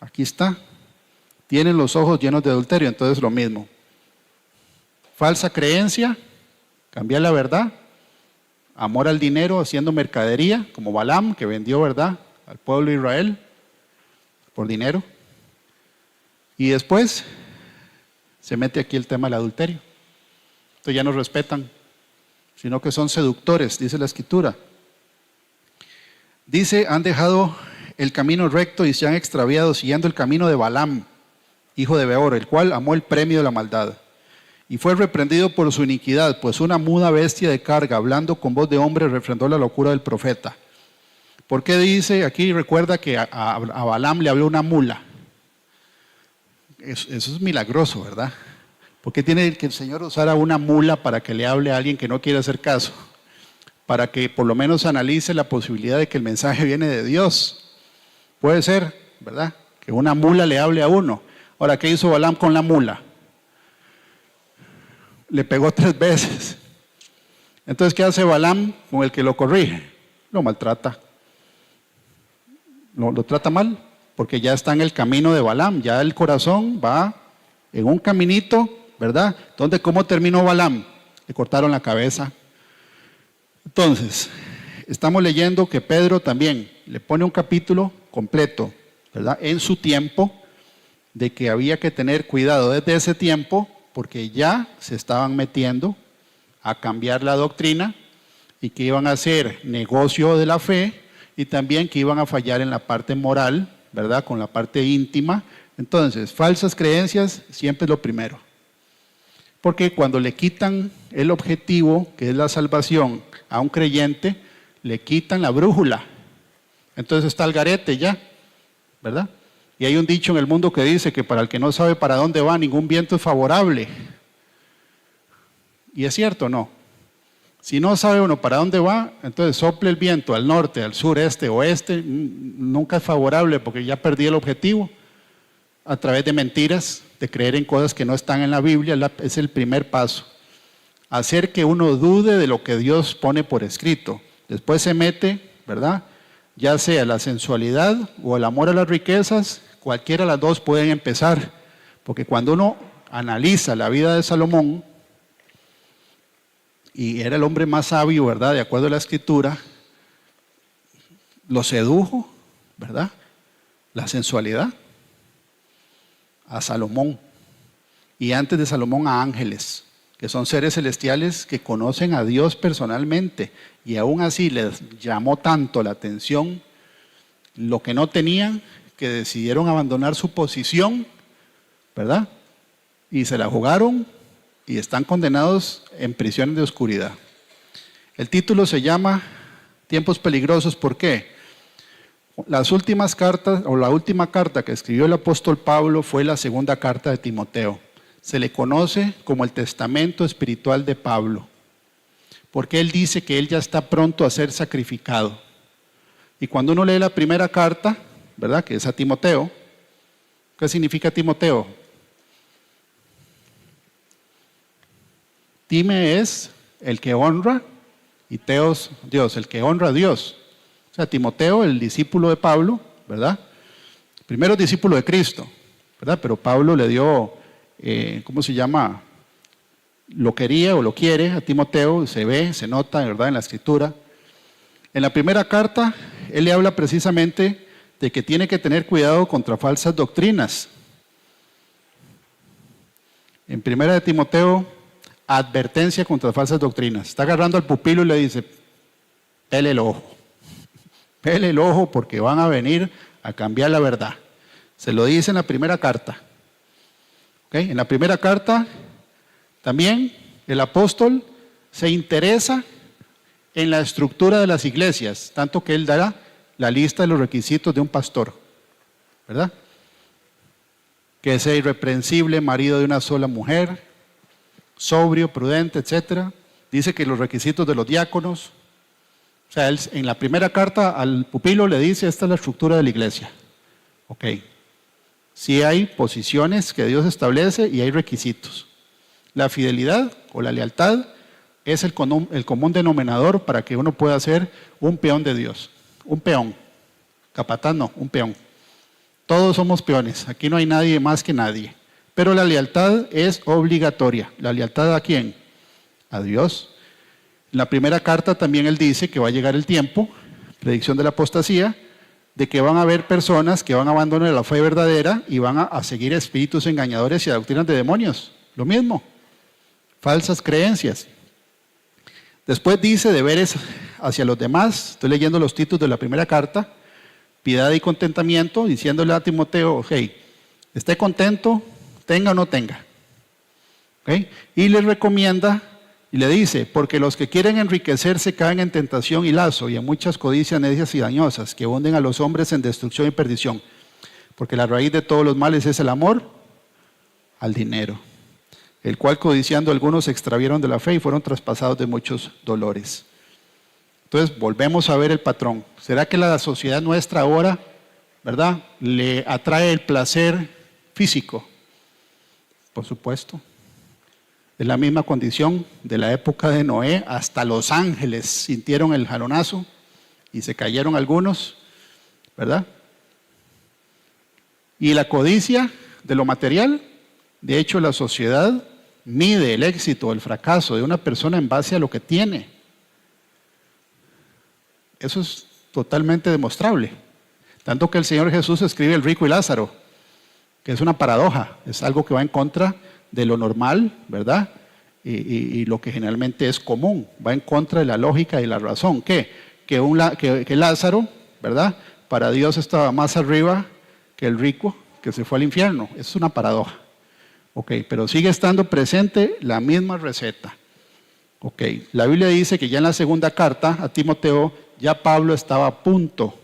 Aquí está. Tienen los ojos llenos de adulterio, entonces lo mismo. Falsa creencia, cambiar la verdad. Amor al dinero, haciendo mercadería, como Balaam, que vendió, ¿verdad?, al pueblo de Israel por dinero. Y después se mete aquí el tema del adulterio. Entonces ya no respetan, sino que son seductores, dice la Escritura. Dice, han dejado el camino recto y se han extraviado siguiendo el camino de Balaam, hijo de Beor, el cual amó el premio de la maldad. Y fue reprendido por su iniquidad, pues una muda bestia de carga, hablando con voz de hombre, refrendó la locura del profeta. ¿Por qué dice aquí? Recuerda que a Balaam le habló una mula. Eso es milagroso, ¿verdad? ¿Por qué tiene que el Señor usar a una mula para que le hable a alguien que no quiere hacer caso? Para que por lo menos analice la posibilidad de que el mensaje viene de Dios. Puede ser, ¿verdad? Que una mula le hable a uno. Ahora, ¿qué hizo Balaam con la mula? Le pegó 3 veces. Entonces, ¿qué hace Balaam con el que lo corrige? Lo maltrata. Lo trata mal, porque ya está en el camino de Balaam. Ya el corazón va en un caminito, ¿verdad? Entonces, ¿cómo terminó Balaam? Le cortaron la cabeza. Entonces, estamos leyendo que Pedro también le pone un capítulo completo, ¿verdad?, en su tiempo, de que había que tener cuidado desde ese tiempo, porque ya se estaban metiendo a cambiar la doctrina y que iban a hacer negocio de la fe y también que iban a fallar en la parte moral, ¿verdad?, con la parte íntima. Entonces, falsas creencias siempre es lo primero. Porque cuando le quitan el objetivo, que es la salvación, a un creyente, le quitan la brújula. Entonces está al garete ya, ¿verdad? Y hay un dicho en el mundo que dice que para el que no sabe para dónde va, ningún viento es favorable. ¿Y es cierto o no? Si no sabe uno para dónde va, entonces sople el viento al norte, al sur, este, oeste, nunca es favorable porque ya perdí el objetivo. A través de mentiras, de creer en cosas que no están en la Biblia, es el primer paso. Hacer que uno dude de lo que Dios pone por escrito. Después se mete, ¿verdad?, ya sea la sensualidad o el amor a las riquezas, cualquiera de las dos pueden empezar. Porque cuando uno analiza la vida de Salomón, y era el hombre más sabio, ¿verdad?, de acuerdo a la Escritura, lo sedujo, ¿verdad?, la sensualidad a Salomón. Y antes de Salomón a ángeles, que son seres celestiales que conocen a Dios personalmente, y aún así les llamó tanto la atención lo que no tenían, que decidieron abandonar su posición, ¿verdad?, y se la jugaron y están condenados en prisiones de oscuridad. El título se llama Tiempos peligrosos. ¿Por qué? Las últimas cartas, o la última carta que escribió el apóstol Pablo fue la segunda carta de Timoteo. Se le conoce como el testamento espiritual de Pablo, porque él dice que él ya está pronto a ser sacrificado. Y cuando uno lee la primera carta, ¿verdad?, que es a Timoteo, ¿qué significa Timoteo? Time es el que honra y teos, Dios, el que honra a Dios. O sea, Timoteo, el discípulo de Pablo, ¿verdad? Primero discípulo de Cristo, ¿verdad? Pero Pablo le dio, ¿cómo se llama? lo quería o lo quiere a Timoteo, se ve, se nota, ¿verdad?, en la Escritura. En la primera carta, él le habla precisamente de que tiene que tener cuidado contra falsas doctrinas. En primera de Timoteo, advertencia contra falsas doctrinas. Está agarrando al pupilo y le dice, pele el ojo. Pele el ojo porque van a venir a cambiar la verdad. Se lo dice en la primera carta. ¿Okay? En la primera carta, también el apóstol se interesa en la estructura de las iglesias, tanto que él dará la lista de los requisitos de un pastor, ¿verdad? Que sea irreprensible, marido de una sola mujer, sobrio, prudente, etc. Dice que los requisitos de los diáconos. O sea, él en la primera carta al pupilo le dice, esta es la estructura de la iglesia. Ok. Sí hay posiciones que Dios establece y hay requisitos. La fidelidad o la lealtad es el común denominador para que uno pueda ser un peón de Dios. Un peón. Capataz no, un peón. Todos somos peones. Aquí no hay nadie más que nadie. Pero la lealtad es obligatoria. ¿La lealtad a quién? A Dios. En la primera carta también él dice que va a llegar el tiempo, predicción de la apostasía, de que van a haber personas que van a abandonar la fe verdadera y van a seguir espíritus engañadores y doctrinas de demonios. Lo mismo. Falsas creencias. Después dice deberes hacia los demás. Estoy leyendo los títulos de la primera carta. Piedad y contentamiento, diciéndole a Timoteo, hey, esté contento, tenga o no tenga. ¿Okay? Y le recomienda y le dice, porque los que quieren enriquecerse caen en tentación y lazo y en muchas codicias necias y dañosas que hunden a los hombres en destrucción y perdición. Porque la raíz de todos los males es el amor al dinero, el cual codiciando algunos se extravieron de la fe y fueron traspasados de muchos dolores. Entonces volvemos a ver el patrón. ¿Será que la sociedad nuestra ahora, verdad, le atrae el placer físico? Por supuesto. Es la misma condición de la época de Noé. Hasta los ángeles sintieron el jalonazo y se cayeron algunos, ¿verdad? Y la codicia de lo material, de hecho la sociedad mide el éxito o el fracaso de una persona en base a lo que tiene. Eso es totalmente demostrable. Tanto que el Señor Jesús escribe el rico y Lázaro, que es una paradoja, es algo que va en contra de lo normal, ¿verdad? Y lo que generalmente es común, va en contra de la lógica y la razón. ¿Qué? Que Lázaro, ¿verdad? Para Dios estaba más arriba que el rico que se fue al infierno. Es una paradoja. Ok, pero sigue estando presente la misma receta. Ok, la Biblia dice que ya en la segunda carta a Timoteo, ya Pablo estaba a punto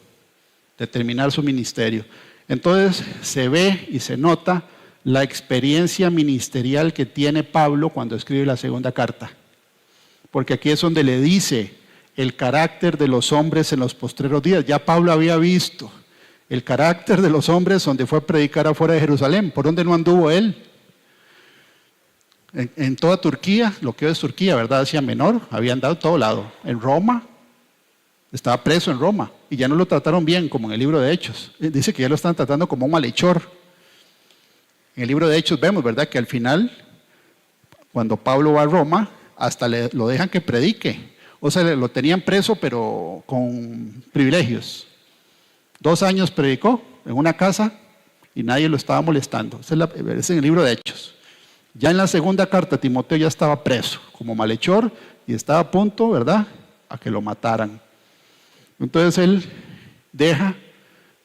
de terminar su ministerio. Entonces se ve y se nota la experiencia ministerial que tiene Pablo cuando escribe la segunda carta. Porque aquí es donde le dice el carácter de los hombres en los postreros días. Ya Pablo había visto el carácter de los hombres donde fue a predicar afuera de Jerusalén. ¿Por dónde no anduvo él? En toda Turquía, lo que hoy es Turquía, ¿verdad? Asia Menor, había andado a todo lado. En Roma, estaba preso en Roma y ya no lo trataron bien, como en el libro de Hechos. Dice que ya lo están tratando como un malhechor. En el libro de Hechos vemos, ¿verdad?, que al final, cuando Pablo va a Roma, hasta lo dejan que predique. O sea, lo tenían preso, pero con privilegios. 2 años predicó en una casa y nadie lo estaba molestando. Es en el libro de Hechos. Ya en la segunda carta, Timoteo ya estaba preso como malhechor y estaba a punto, ¿verdad?, a que lo mataran. Entonces él deja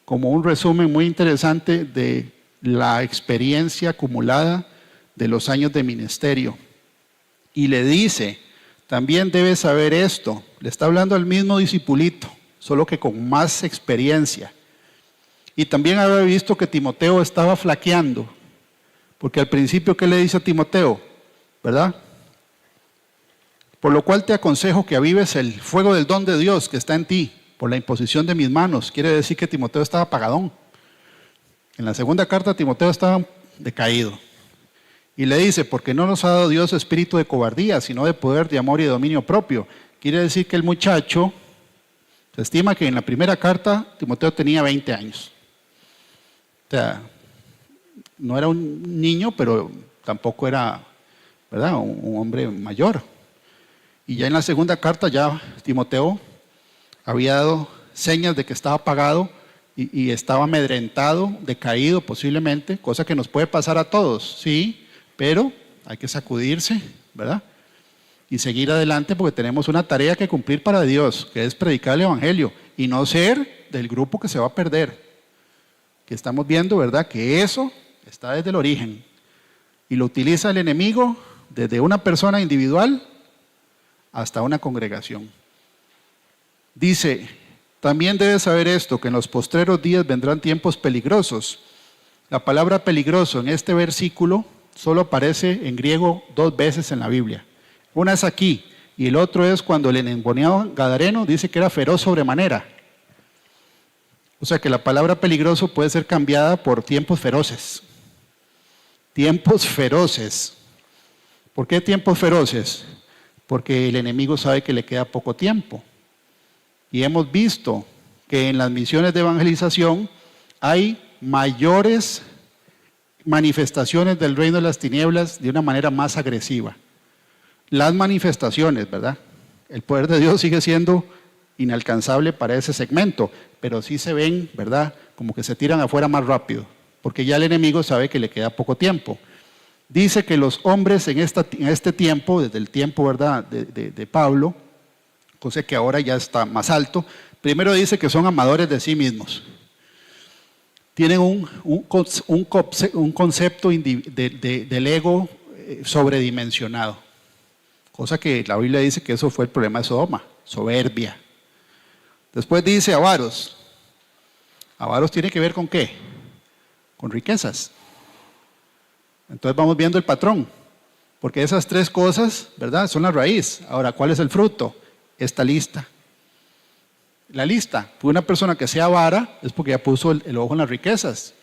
como un resumen muy interesante de la experiencia acumulada de los años de ministerio. Y le dice, también debes saber esto. Le está hablando al mismo discipulito, solo que con más experiencia. Y también había visto que Timoteo estaba flaqueando. Porque al principio, ¿qué le dice a Timoteo? ¿Verdad? Por lo cual te aconsejo que avives el fuego del don de Dios que está en ti, por la imposición de mis manos. Quiere decir que Timoteo estaba apagadón. En la segunda carta, Timoteo estaba decaído. Y le dice, porque no nos ha dado Dios espíritu de cobardía, sino de poder, de amor y de dominio propio. Quiere decir que el muchacho, se estima que en la primera carta, Timoteo tenía 20 años. O sea, no era un niño, pero tampoco era ¿verdad? Un hombre mayor. Y ya en la segunda carta ya Timoteo había dado señas de que estaba apagado y estaba amedrentado, decaído posiblemente, cosa que nos puede pasar a todos, sí, pero hay que sacudirse, ¿verdad? Y seguir adelante porque tenemos una tarea que cumplir para Dios, que es predicar el Evangelio y no ser del grupo que se va a perder. Que estamos viendo, ¿verdad? Que eso está desde el origen y lo utiliza el enemigo desde una persona individual hasta una congregación. Dice, también debes saber esto, que en los postreros días vendrán tiempos peligrosos. La palabra peligroso en este versículo solo aparece en griego 2 veces en la Biblia. Una es aquí y el otro es cuando el endemoniado gadareno dice que era feroz sobremanera. O sea que la palabra peligroso puede ser cambiada por tiempos feroces. Tiempos feroces. ¿Por qué tiempos feroces? Porque el enemigo sabe que le queda poco tiempo. Y hemos visto que en las misiones de evangelización hay mayores manifestaciones del reino de las tinieblas de una manera más agresiva. Las manifestaciones, ¿verdad? El poder de Dios sigue siendo inalcanzable para ese segmento, pero sí se ven, ¿verdad? Como que se tiran afuera más rápido, porque ya el enemigo sabe que le queda poco tiempo. Dice que los hombres en este tiempo, desde el tiempo, ¿verdad?, de Pablo, cosa que ahora ya está más alto, primero dice que son amadores de sí mismos. Tienen un concepto del ego sobredimensionado, cosa que la Biblia dice que eso fue el problema de Sodoma, soberbia. Después dice avaros. Avaros tiene que ver ¿con qué? Con riquezas. Entonces vamos viendo el patrón, porque esas 3 cosas, ¿verdad?, son la raíz. Ahora, ¿cuál es el fruto? Esta lista. La lista, una persona que sea avara es porque ya puso el ojo en las riquezas,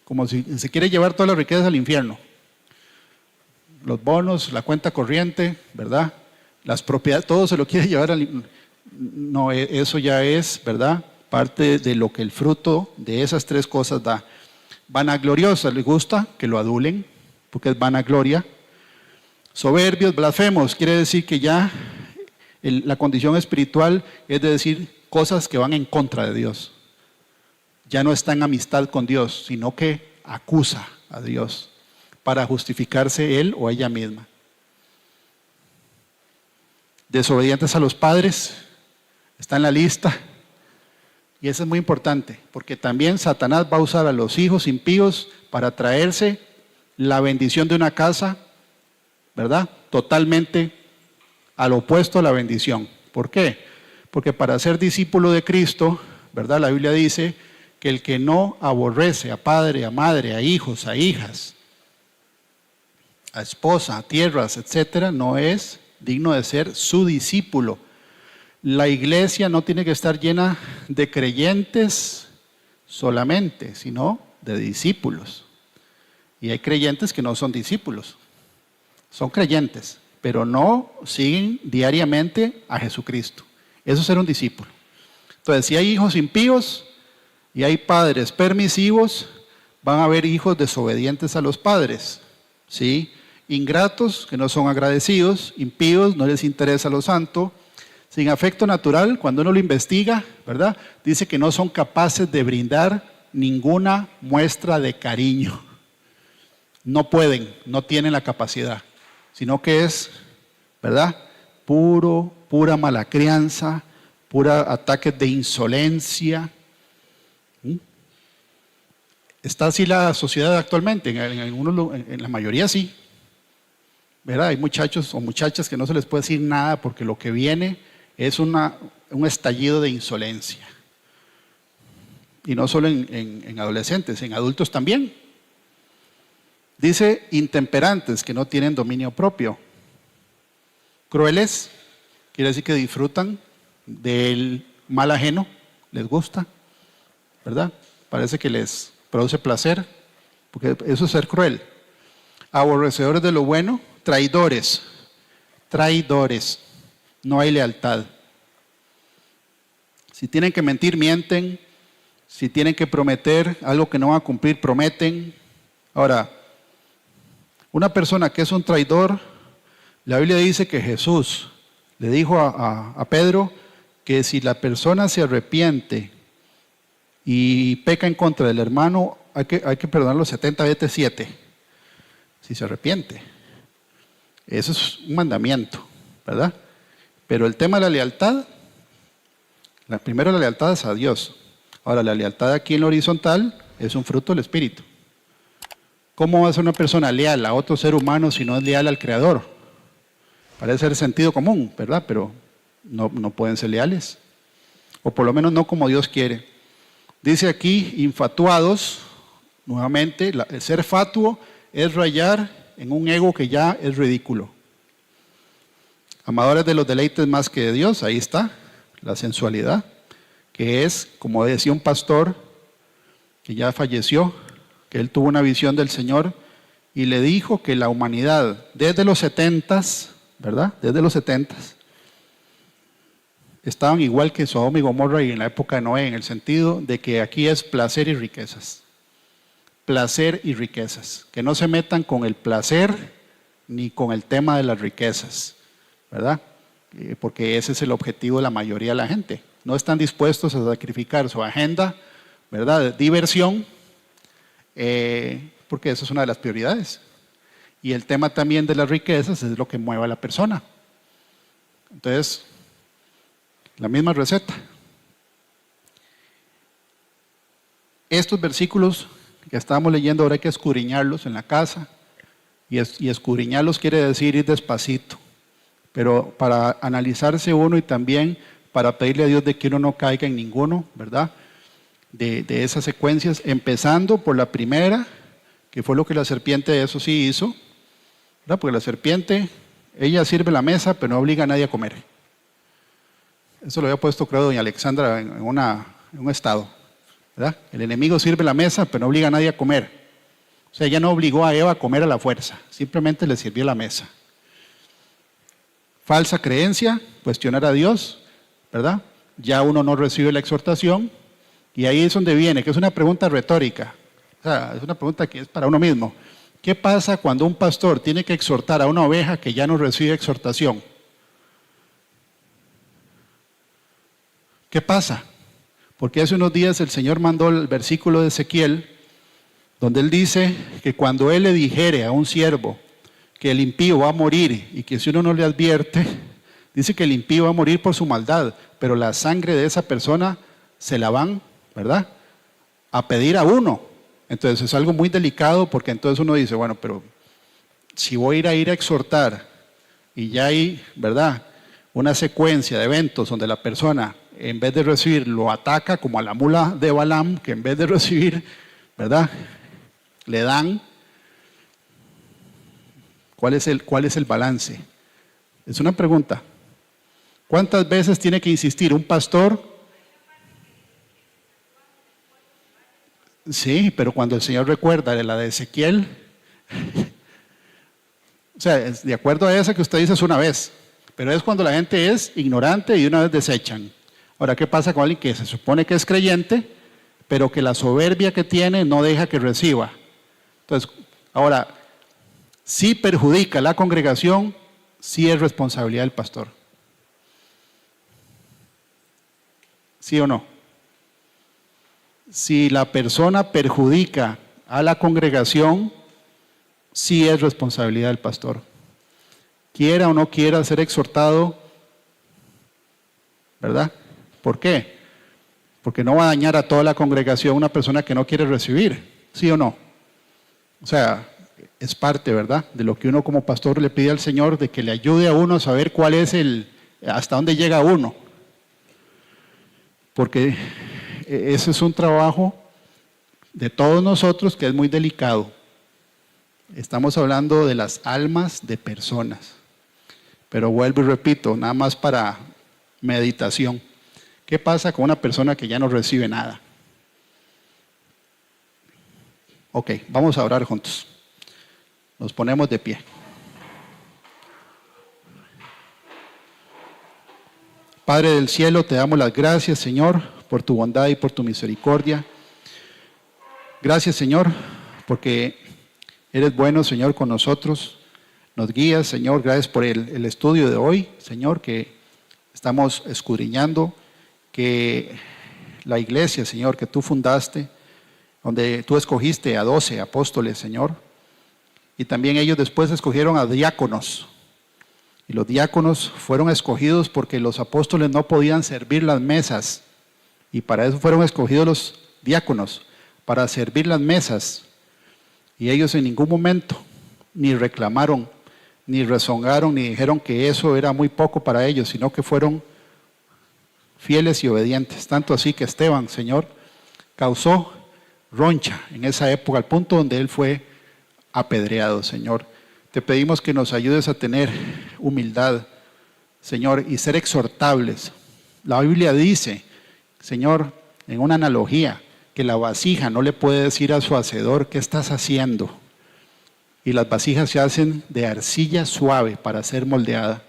como si se quiere llevar todas las riquezas al infierno. Los bonos, la cuenta corriente, ¿verdad? Las propiedades, todo se lo quiere llevar al infierno. No, eso ya es, ¿verdad?, parte de lo que el fruto de esas 3 cosas da. Vanagloriosa, le gusta que lo adulen, porque es vanagloria. Soberbios, blasfemos, quiere decir que ya la condición espiritual es de decir cosas que van en contra de Dios. Ya no está en amistad con Dios, sino que acusa a Dios para justificarse él o ella misma. Desobedientes a los padres, está en la lista. Y eso es muy importante, porque también Satanás va a usar a los hijos impíos para traerse la bendición de una casa, ¿verdad?, totalmente al opuesto a la bendición. ¿Por qué? Porque para ser discípulo de Cristo, ¿verdad?, la Biblia dice que el que no aborrece a padre, a madre, a hijos, a hijas, a esposa, a tierras, etcétera, no es digno de ser su discípulo. La iglesia no tiene que estar llena de creyentes solamente, sino de discípulos. Y hay creyentes que no son discípulos, son creyentes, pero no siguen diariamente a Jesucristo. Eso es ser un discípulo. Entonces, si hay hijos impíos y hay padres permisivos, van a haber hijos desobedientes a los padres, ¿sí? Ingratos, que no son agradecidos, impíos, no les interesa lo santo, sin afecto natural, cuando uno lo investiga, ¿verdad?, dice que no son capaces de brindar ninguna muestra de cariño. No pueden, no tienen la capacidad, sino que es, ¿verdad?, pura mala crianza, pura ataques de insolencia. ¿Está así la sociedad actualmente? En la mayoría sí. ¿Verdad? Hay muchachos o muchachas que no se les puede decir nada porque lo que viene es un estallido de insolencia. Y no solo en adolescentes, en adultos también. Dice intemperantes, que no tienen dominio propio. Crueles, quiere decir que disfrutan del mal ajeno, les gusta, ¿verdad? Parece que les produce placer, porque eso es ser cruel. Aborrecedores de lo bueno, traidores, no hay lealtad. Si tienen que mentir, mienten. Si tienen que prometer algo que no van a cumplir, prometen. Ahora, una persona que es un traidor La Biblia dice que Jesús le dijo a Pedro que si la persona se arrepiente y peca en contra del hermano, hay que perdonarlo 70 veces 7, si se arrepiente. Eso es un mandamiento, ¿verdad? Pero el tema de la lealtad, primero la lealtad es a Dios. Ahora, la lealtad aquí en la horizontal es un fruto del Espíritu. ¿Cómo va a ser una persona leal a otro ser humano si no es leal al Creador? Parece ser sentido común, ¿verdad? Pero no pueden ser leales. O por lo menos no como Dios quiere. Dice aquí, infatuados, nuevamente, el ser fatuo es rayar en un ego que ya es ridículo. Amadores de los deleites más que de Dios, ahí está, la sensualidad, que es, como decía un pastor que ya falleció, que él tuvo una visión del Señor y le dijo que la humanidad, desde los 70s, ¿verdad? Desde los 70s, estaban igual que Sodoma y Gomorra y en la época de Noé, en el sentido de que aquí es placer y riquezas. Placer y riquezas. Que no se metan con el placer ni con el tema de las riquezas, ¿verdad? Porque ese es el objetivo de la mayoría de la gente. No están dispuestos a sacrificar su agenda, ¿verdad?, de diversión, porque esa es una de las prioridades. Y el tema también de las riquezas es lo que mueve a la persona. Entonces, la misma receta. Estos versículos que estábamos leyendo ahora hay que escudriñarlos en la casa. Y escudriñarlos quiere decir ir despacito. Pero para analizarse uno y también para pedirle a Dios de que uno no caiga en ninguno, ¿verdad? De esas secuencias, empezando por la primera, que fue lo que la serpiente eso sí hizo, ¿verdad? Porque la serpiente, ella sirve la mesa, pero no obliga a nadie a comer. Eso lo había puesto, creo, doña Alexandra en un estado, ¿verdad? El enemigo sirve la mesa, pero no obliga a nadie a comer. O sea, ella no obligó a Eva a comer a la fuerza, simplemente le sirvió la mesa. Falsa creencia, cuestionar a Dios, ¿verdad? Ya uno no recibe la exhortación, y ahí es donde viene, que es una pregunta retórica. O sea, es una pregunta que es para uno mismo. ¿Qué pasa cuando un pastor tiene que exhortar a una oveja que ya no recibe exhortación? ¿Qué pasa? Porque hace unos días el Señor mandó el versículo de Ezequiel, donde Él dice que cuando Él le dijere a un siervo que el impío va a morir y que si uno no le advierte, dice que el impío va a morir por su maldad, pero la sangre de esa persona se la van, ¿verdad?, a pedir a uno. Entonces es algo muy delicado porque entonces uno dice, bueno, pero si voy a ir a exhortar y ya hay, ¿verdad?, una secuencia de eventos donde la persona en vez de recibir lo ataca como a la mula de Balaam, que en vez de recibir, ¿verdad?, le dan. ¿Cuál es el balance? Es una pregunta. ¿Cuántas veces tiene que insistir un pastor? Sí, pero cuando el Señor recuerda de la de Ezequiel, o sea, de acuerdo a esa que usted dice es una vez, pero es cuando la gente es ignorante y de una vez desechan. Ahora, ¿qué pasa con alguien que se supone que es creyente, pero que la soberbia que tiene no deja que reciba? Entonces, ahora, si perjudica a la congregación, sí es responsabilidad del pastor. ¿Sí o no? Si la persona perjudica a la congregación, sí es responsabilidad del pastor. Quiera o no quiera ser exhortado, ¿verdad? ¿Por qué? Porque no va a dañar a toda la congregación una persona que no quiere recibir, ¿sí o no? O sea, es parte, ¿verdad?, de lo que uno como pastor le pide al Señor, de que le ayude a uno a saber cuál es hasta dónde llega uno. Porque ese es un trabajo de todos nosotros que es muy delicado. Estamos hablando de las almas de personas. Pero vuelvo y repito, nada más para meditación. ¿Qué pasa con una persona que ya no recibe nada? Ok, vamos a orar juntos. Nos ponemos de pie. Padre del cielo, te damos las gracias, Señor, por tu bondad y por tu misericordia. Gracias, Señor, porque eres bueno, Señor, con nosotros. nos guías, Señor. Gracias por el estudio de hoy, Señor, que estamos escudriñando, que la iglesia, Señor, que tú fundaste, donde tú escogiste a 12 apóstoles, Señor, y también ellos después escogieron a diáconos. Y los diáconos fueron escogidos porque los apóstoles no podían servir las mesas. Y para eso fueron escogidos los diáconos, para servir las mesas. Y ellos en ningún momento ni reclamaron, ni rezongaron, ni dijeron que eso era muy poco para ellos, sino que fueron fieles y obedientes. Tanto así que Esteban, Señor, causó roncha en esa época, al punto donde él fue apedreado, Señor. Te pedimos que nos ayudes a tener humildad, Señor, y ser exhortables. La Biblia dice, Señor, en una analogía, que la vasija no le puede decir a su hacedor, ¿qué estás haciendo? Y las vasijas se hacen de arcilla suave para ser moldeada.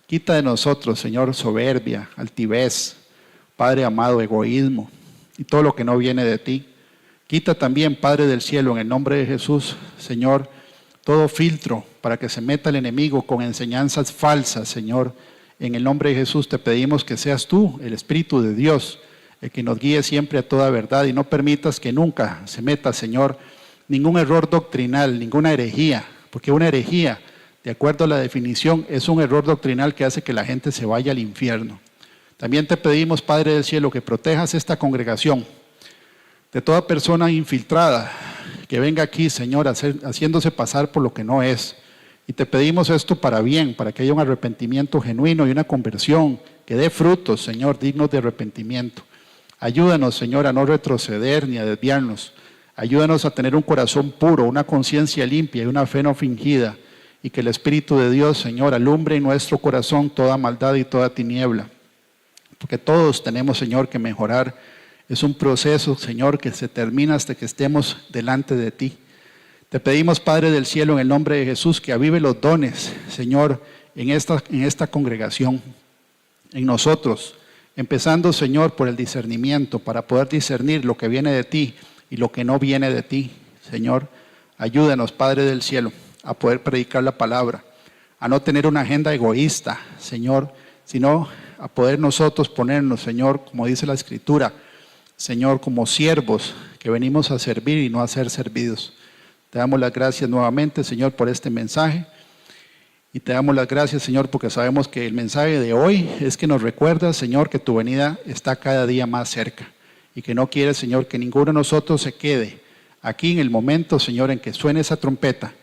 Quita de nosotros, Señor, soberbia, altivez, Padre amado, egoísmo y todo lo que no viene de ti. Quita también, Padre del cielo, en el nombre de Jesús, Señor, todo filtro para que se meta el enemigo con enseñanzas falsas, Señor. En el nombre de Jesús te pedimos que seas tú, el Espíritu de Dios, el que nos guíe siempre a toda verdad y no permitas que nunca se meta, Señor, ningún error doctrinal, ninguna herejía, porque una herejía, de acuerdo a la definición, es un error doctrinal que hace que la gente se vaya al infierno. También te pedimos, Padre del cielo, que protejas esta congregación de toda persona infiltrada que venga aquí, Señor, haciéndose pasar por lo que no es. Y te pedimos esto para bien, para que haya un arrepentimiento genuino y una conversión que dé frutos, Señor, dignos de arrepentimiento. Ayúdanos, Señor, a no retroceder ni a desviarnos. Ayúdanos a tener un corazón puro, una conciencia limpia y una fe no fingida. Y que el Espíritu de Dios, Señor, alumbre en nuestro corazón toda maldad y toda tiniebla. Porque todos tenemos, Señor, que mejorar. Es un proceso, Señor, que se termina hasta que estemos delante de ti. Te pedimos, Padre del cielo, en el nombre de Jesús, que avive los dones, Señor, en esta congregación, en nosotros. Empezando, Señor, por el discernimiento, para poder discernir lo que viene de ti y lo que no viene de ti. Señor, ayúdanos, Padre del cielo, a poder predicar la palabra, a no tener una agenda egoísta, Señor, sino a poder nosotros ponernos, Señor, como dice la Escritura, Señor, como siervos que venimos a servir y no a ser servidos. Te damos las gracias nuevamente, Señor, por este mensaje. Y te damos las gracias, Señor, porque sabemos que el mensaje de hoy es que nos recuerda, Señor, que tu venida está cada día más cerca. Y que no quieres, Señor, que ninguno de nosotros se quede aquí en el momento, Señor, en que suene esa trompeta.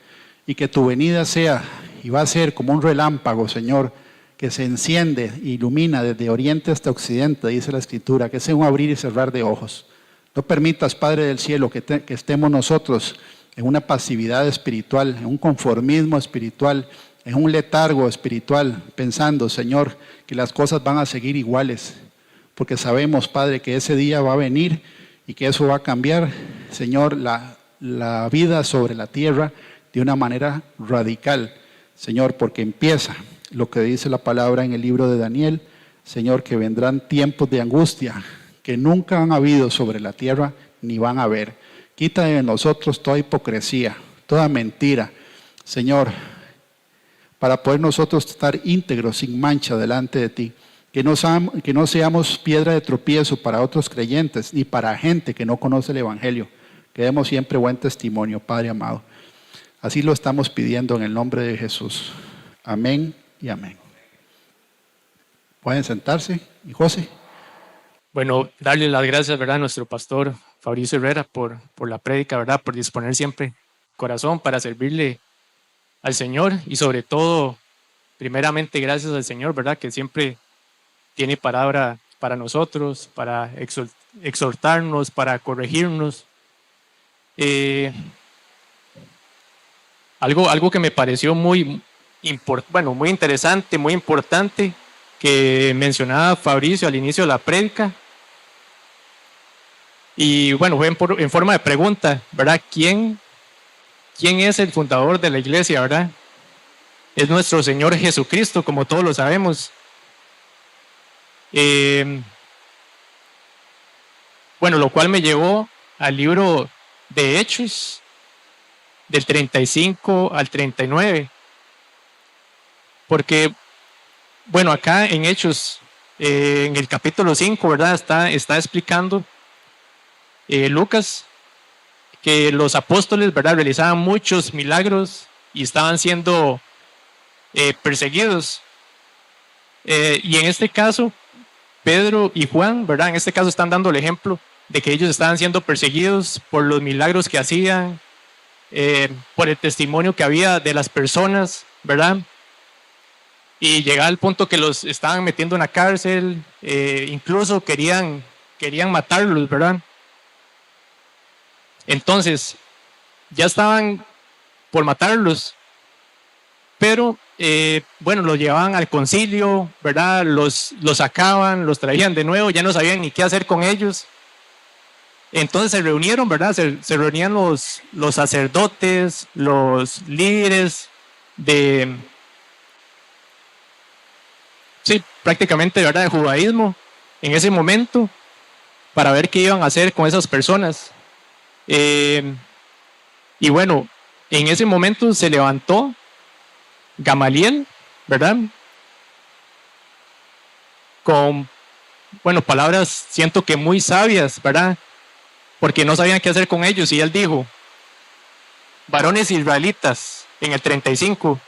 Y que tu venida sea, y va a ser como un relámpago, Señor, que se enciende e ilumina desde oriente hasta occidente, dice la Escritura, que es un abrir y cerrar de ojos. No permitas, Padre del cielo, que estemos nosotros en una pasividad espiritual, en un conformismo espiritual, en un letargo espiritual, pensando, Señor, que las cosas van a seguir iguales, porque sabemos, Padre, que ese día va a venir y que eso va a cambiar, Señor, la vida sobre la tierra de una manera radical, Señor, porque empieza lo que dice la palabra en el libro de Daniel, Señor, que vendrán tiempos de angustia que nunca han habido sobre la tierra ni van a haber. Quita de nosotros toda hipocresía, toda mentira, Señor, para poder nosotros estar íntegros, sin mancha delante de ti. Que no seamos piedra de tropiezo para otros creyentes, ni para gente que no conoce el Evangelio. Que demos siempre buen testimonio, Padre amado. Así lo estamos pidiendo en el nombre de Jesús. Amén y amén. Pueden sentarse. ¿Y José? Bueno, darle las gracias, ¿verdad?, a nuestro pastor Fabricio Herrera por la prédica, ¿verdad?, por disponer siempre corazón para servirle al Señor y sobre todo, primeramente, gracias al Señor, ¿verdad?, que siempre tiene palabra para nosotros, para exhortarnos, para corregirnos. Algo que me pareció muy interesante, muy importante, que mencionaba Fabricio al inicio de la prédica. Y bueno, fue en forma de pregunta, ¿verdad? ¿Quién es el fundador de la iglesia, verdad? Es nuestro Señor Jesucristo, como todos lo sabemos. Bueno, lo cual me llevó al libro de Hechos, del 35 al 39, Porque, bueno, acá en Hechos, en el capítulo 5, ¿verdad? Está explicando Lucas que los apóstoles, ¿verdad? Realizaban muchos milagros y estaban siendo perseguidos. Y en este caso, Pedro y Juan, ¿verdad? En este caso están dando el ejemplo de que ellos estaban siendo perseguidos por los milagros que hacían, por el testimonio que había de las personas, ¿verdad? Y llegaba al punto que los estaban metiendo en la cárcel, incluso querían matarlos, ¿verdad? Entonces, ya estaban por matarlos, pero bueno, los llevaban al concilio, ¿verdad? Los sacaban, los traían de nuevo, ya no sabían ni qué hacer con ellos. Entonces se reunieron, ¿verdad? Se reunían los sacerdotes, los líderes sí, prácticamente, ¿verdad? De judaísmo en ese momento para ver qué iban a hacer con esas personas. Y bueno, en ese momento se levantó Gamaliel, ¿verdad? Con, bueno, palabras siento que muy sabias, ¿verdad? Porque no sabían qué hacer con ellos. Y él dijo, varones israelitas, en el 35,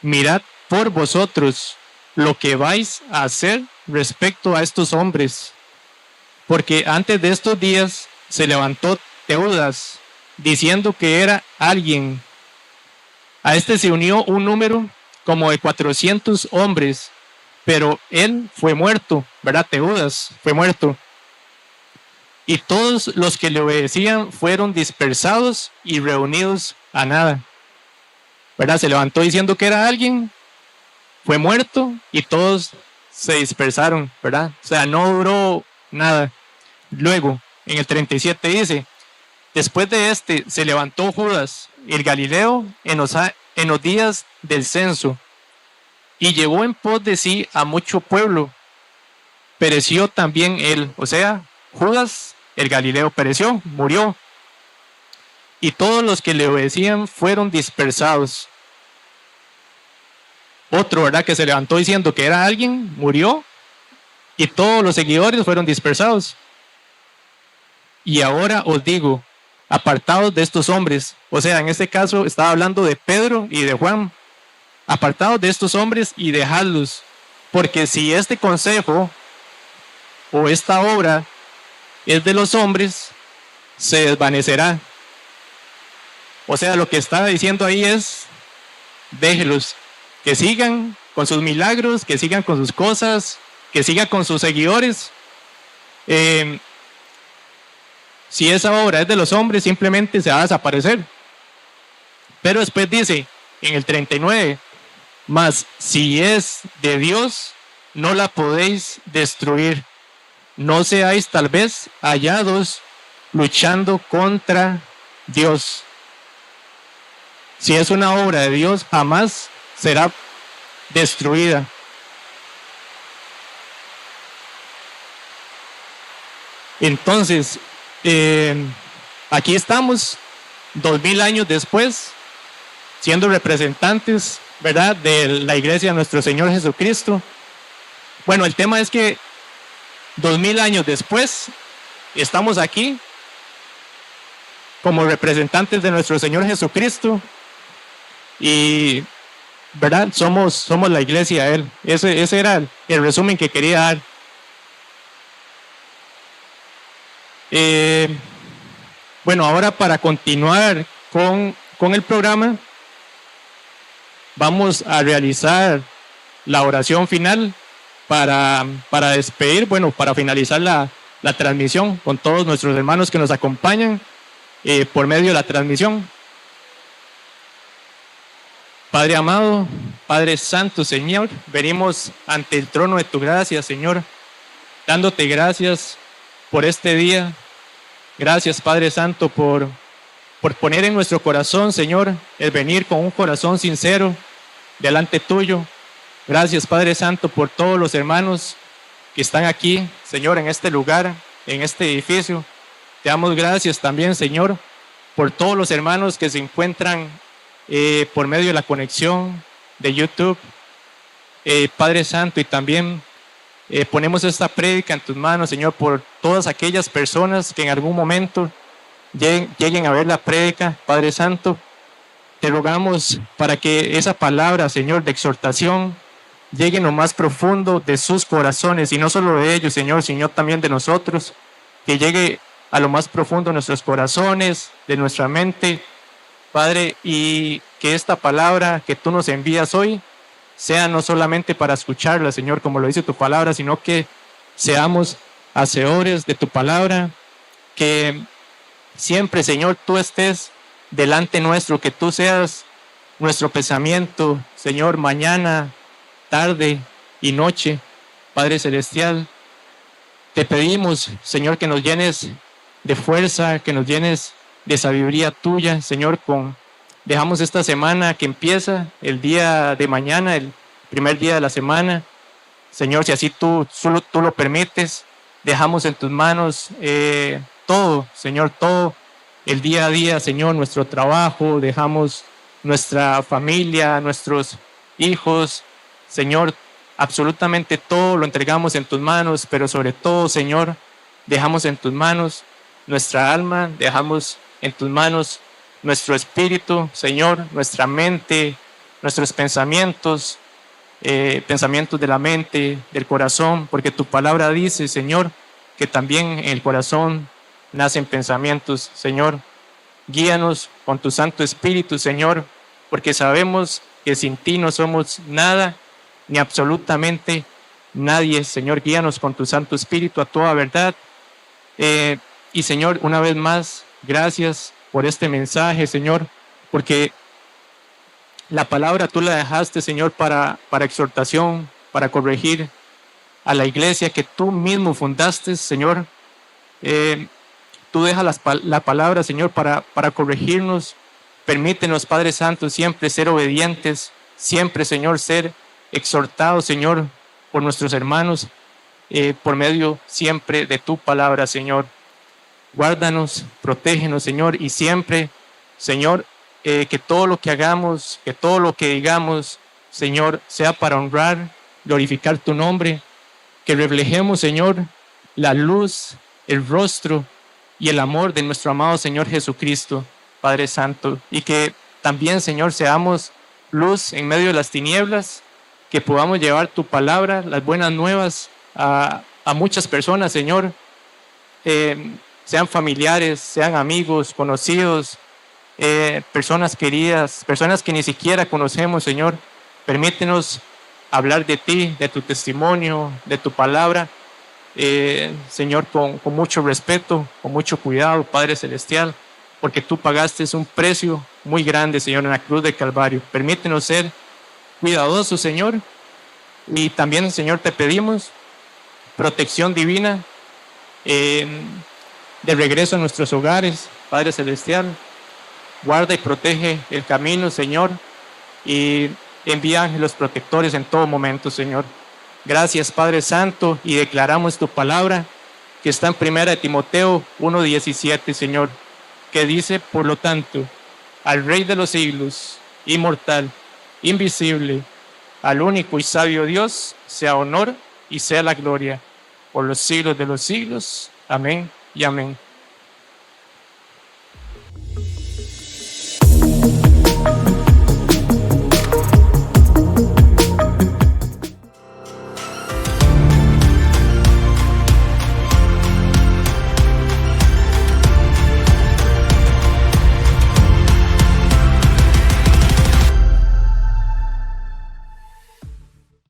mirad por vosotros lo que vais a hacer respecto a estos hombres. Porque antes de estos días se levantó Teudas, diciendo que era alguien. A este se unió un número como de 400 hombres, pero él fue muerto, ¿verdad? Teudas fue muerto. Y todos los que le obedecían fueron dispersados y reunidos a nada. ¿Verdad? Se levantó diciendo que era alguien, fue muerto y todos se dispersaron, ¿verdad? O sea, no duró nada. Luego, en el 37 dice, después de este se levantó Judas, el Galileo, en los días del censo, y llevó en pos de sí a mucho pueblo. Pereció también él, o sea, Judas, el Galileo, pereció, murió. Y todos los que le obedecían fueron dispersados. Otro, ¿verdad? Que se levantó diciendo que era alguien, murió. Y todos los seguidores fueron dispersados. Y ahora os digo, apartados de estos hombres. O sea, en este caso estaba hablando de Pedro y de Juan. Apartados de estos hombres y dejadlos. Porque si este consejo o esta obra es de los hombres, se desvanecerá. O sea, lo que está diciendo ahí es, déjelos, que sigan con sus milagros, que sigan con sus cosas, que sigan con sus seguidores. Si esa obra es de los hombres, simplemente se va a desaparecer. Pero después dice, en el 39, mas si es de Dios, no la podéis destruir. No seáis tal vez hallados luchando contra Dios. Si es una obra de Dios, jamás será destruida. Entonces, aquí estamos, 2000 años después, siendo representantes, ¿verdad?, de la iglesia de nuestro Señor Jesucristo. Bueno, el tema es que 2000 años después, estamos aquí como representantes de nuestro Señor Jesucristo y, ¿verdad?, somos la iglesia de Él. Ese era el resumen que quería dar. Bueno, ahora para continuar con el programa, vamos a realizar la oración final para despedir, bueno, para finalizar la transmisión con todos nuestros hermanos que nos acompañan por medio de la transmisión. Padre amado, Padre santo, Señor, venimos ante el trono de tu gracia, Señor, dándote gracias por este día. Gracias, Padre santo, por poner en nuestro corazón, Señor, el venir con un corazón sincero delante tuyo. Gracias, Padre santo, por todos los hermanos que están aquí, Señor, en este lugar, en este edificio. Te damos gracias también, Señor, por todos los hermanos que se encuentran por medio de la conexión de YouTube. Padre Santo, y también ponemos esta prédica en tus manos, Señor, por todas aquellas personas que en algún momento lleguen a ver la prédica, Padre Santo. Te rogamos para que esa palabra, Señor, de exhortación llegue en lo más profundo de sus corazones, y no solo de ellos, Señor, sino también de nosotros, que llegue a lo más profundo de nuestros corazones, de nuestra mente, Padre, y que esta palabra que tú nos envías hoy sea no solamente para escucharla, Señor, como lo dice tu palabra, sino que seamos hacedores de tu palabra, que siempre, Señor, tú estés delante nuestro, que tú seas nuestro pensamiento, Señor, mañana, tarde y noche, Padre Celestial. Te pedimos, Señor, que nos llenes de fuerza, que nos llenes de sabiduría tuya, Señor. Dejamos esta semana que empieza, el día de mañana, el primer día de la semana, Señor, si así tú lo permites, dejamos en tus manos todo, Señor, todo el día a día, Señor, nuestro trabajo, dejamos nuestra familia, nuestros hijos, Señor, absolutamente todo lo entregamos en tus manos, pero sobre todo, Señor, dejamos en tus manos nuestra alma, dejamos en tus manos nuestro espíritu, Señor, nuestra mente, nuestros pensamientos, pensamientos de la mente, del corazón, porque tu palabra dice, Señor, que también en el corazón nacen pensamientos, Señor. Guíanos con tu Santo Espíritu, Señor, porque sabemos que sin ti no somos nada, ni absolutamente nadie, Señor. Guíanos con tu Santo Espíritu a toda verdad. Y Señor, una vez más, gracias por este mensaje, Señor, porque la palabra tú la dejaste, Señor, para exhortación, para corregir a la iglesia que tú mismo fundaste, Señor. Tú dejas la palabra, Señor, para corregirnos. Permítenos, Padre Santo, siempre ser obedientes, siempre, Señor, ser exhortados, Señor, por nuestros hermanos, por medio siempre de tu palabra, Señor. Guárdanos, protégenos, Señor, y siempre, Señor, que todo lo que hagamos, que todo lo que digamos, Señor, sea para honrar, glorificar tu nombre, que reflejemos, Señor, la luz, el rostro y el amor de nuestro amado Señor Jesucristo, Padre Santo, y que también, Señor, seamos luz en medio de las tinieblas, que podamos llevar tu palabra, las buenas nuevas a muchas personas, Señor, sean familiares, sean amigos, conocidos, personas queridas, personas que ni siquiera conocemos, Señor. Permítenos hablar de ti, de tu testimonio, de tu palabra, Señor, con mucho respeto, con mucho cuidado, Padre Celestial, porque tú pagaste un precio muy grande, Señor, en la cruz del Calvario. Permítenos ser cuidadosos, Señor, y también, Señor, te pedimos protección divina de regreso a nuestros hogares, Padre Celestial. Guarda y protege el camino, Señor, y envía ángeles protectores en todo momento, Señor. Gracias, Padre Santo, y declaramos tu palabra que está en 1 Timoteo 1:17, Señor, que dice, por lo tanto, al Rey de los siglos, inmortal, invisible, al único y sabio Dios, sea honor y sea la gloria por los siglos de los siglos. Amén y amén.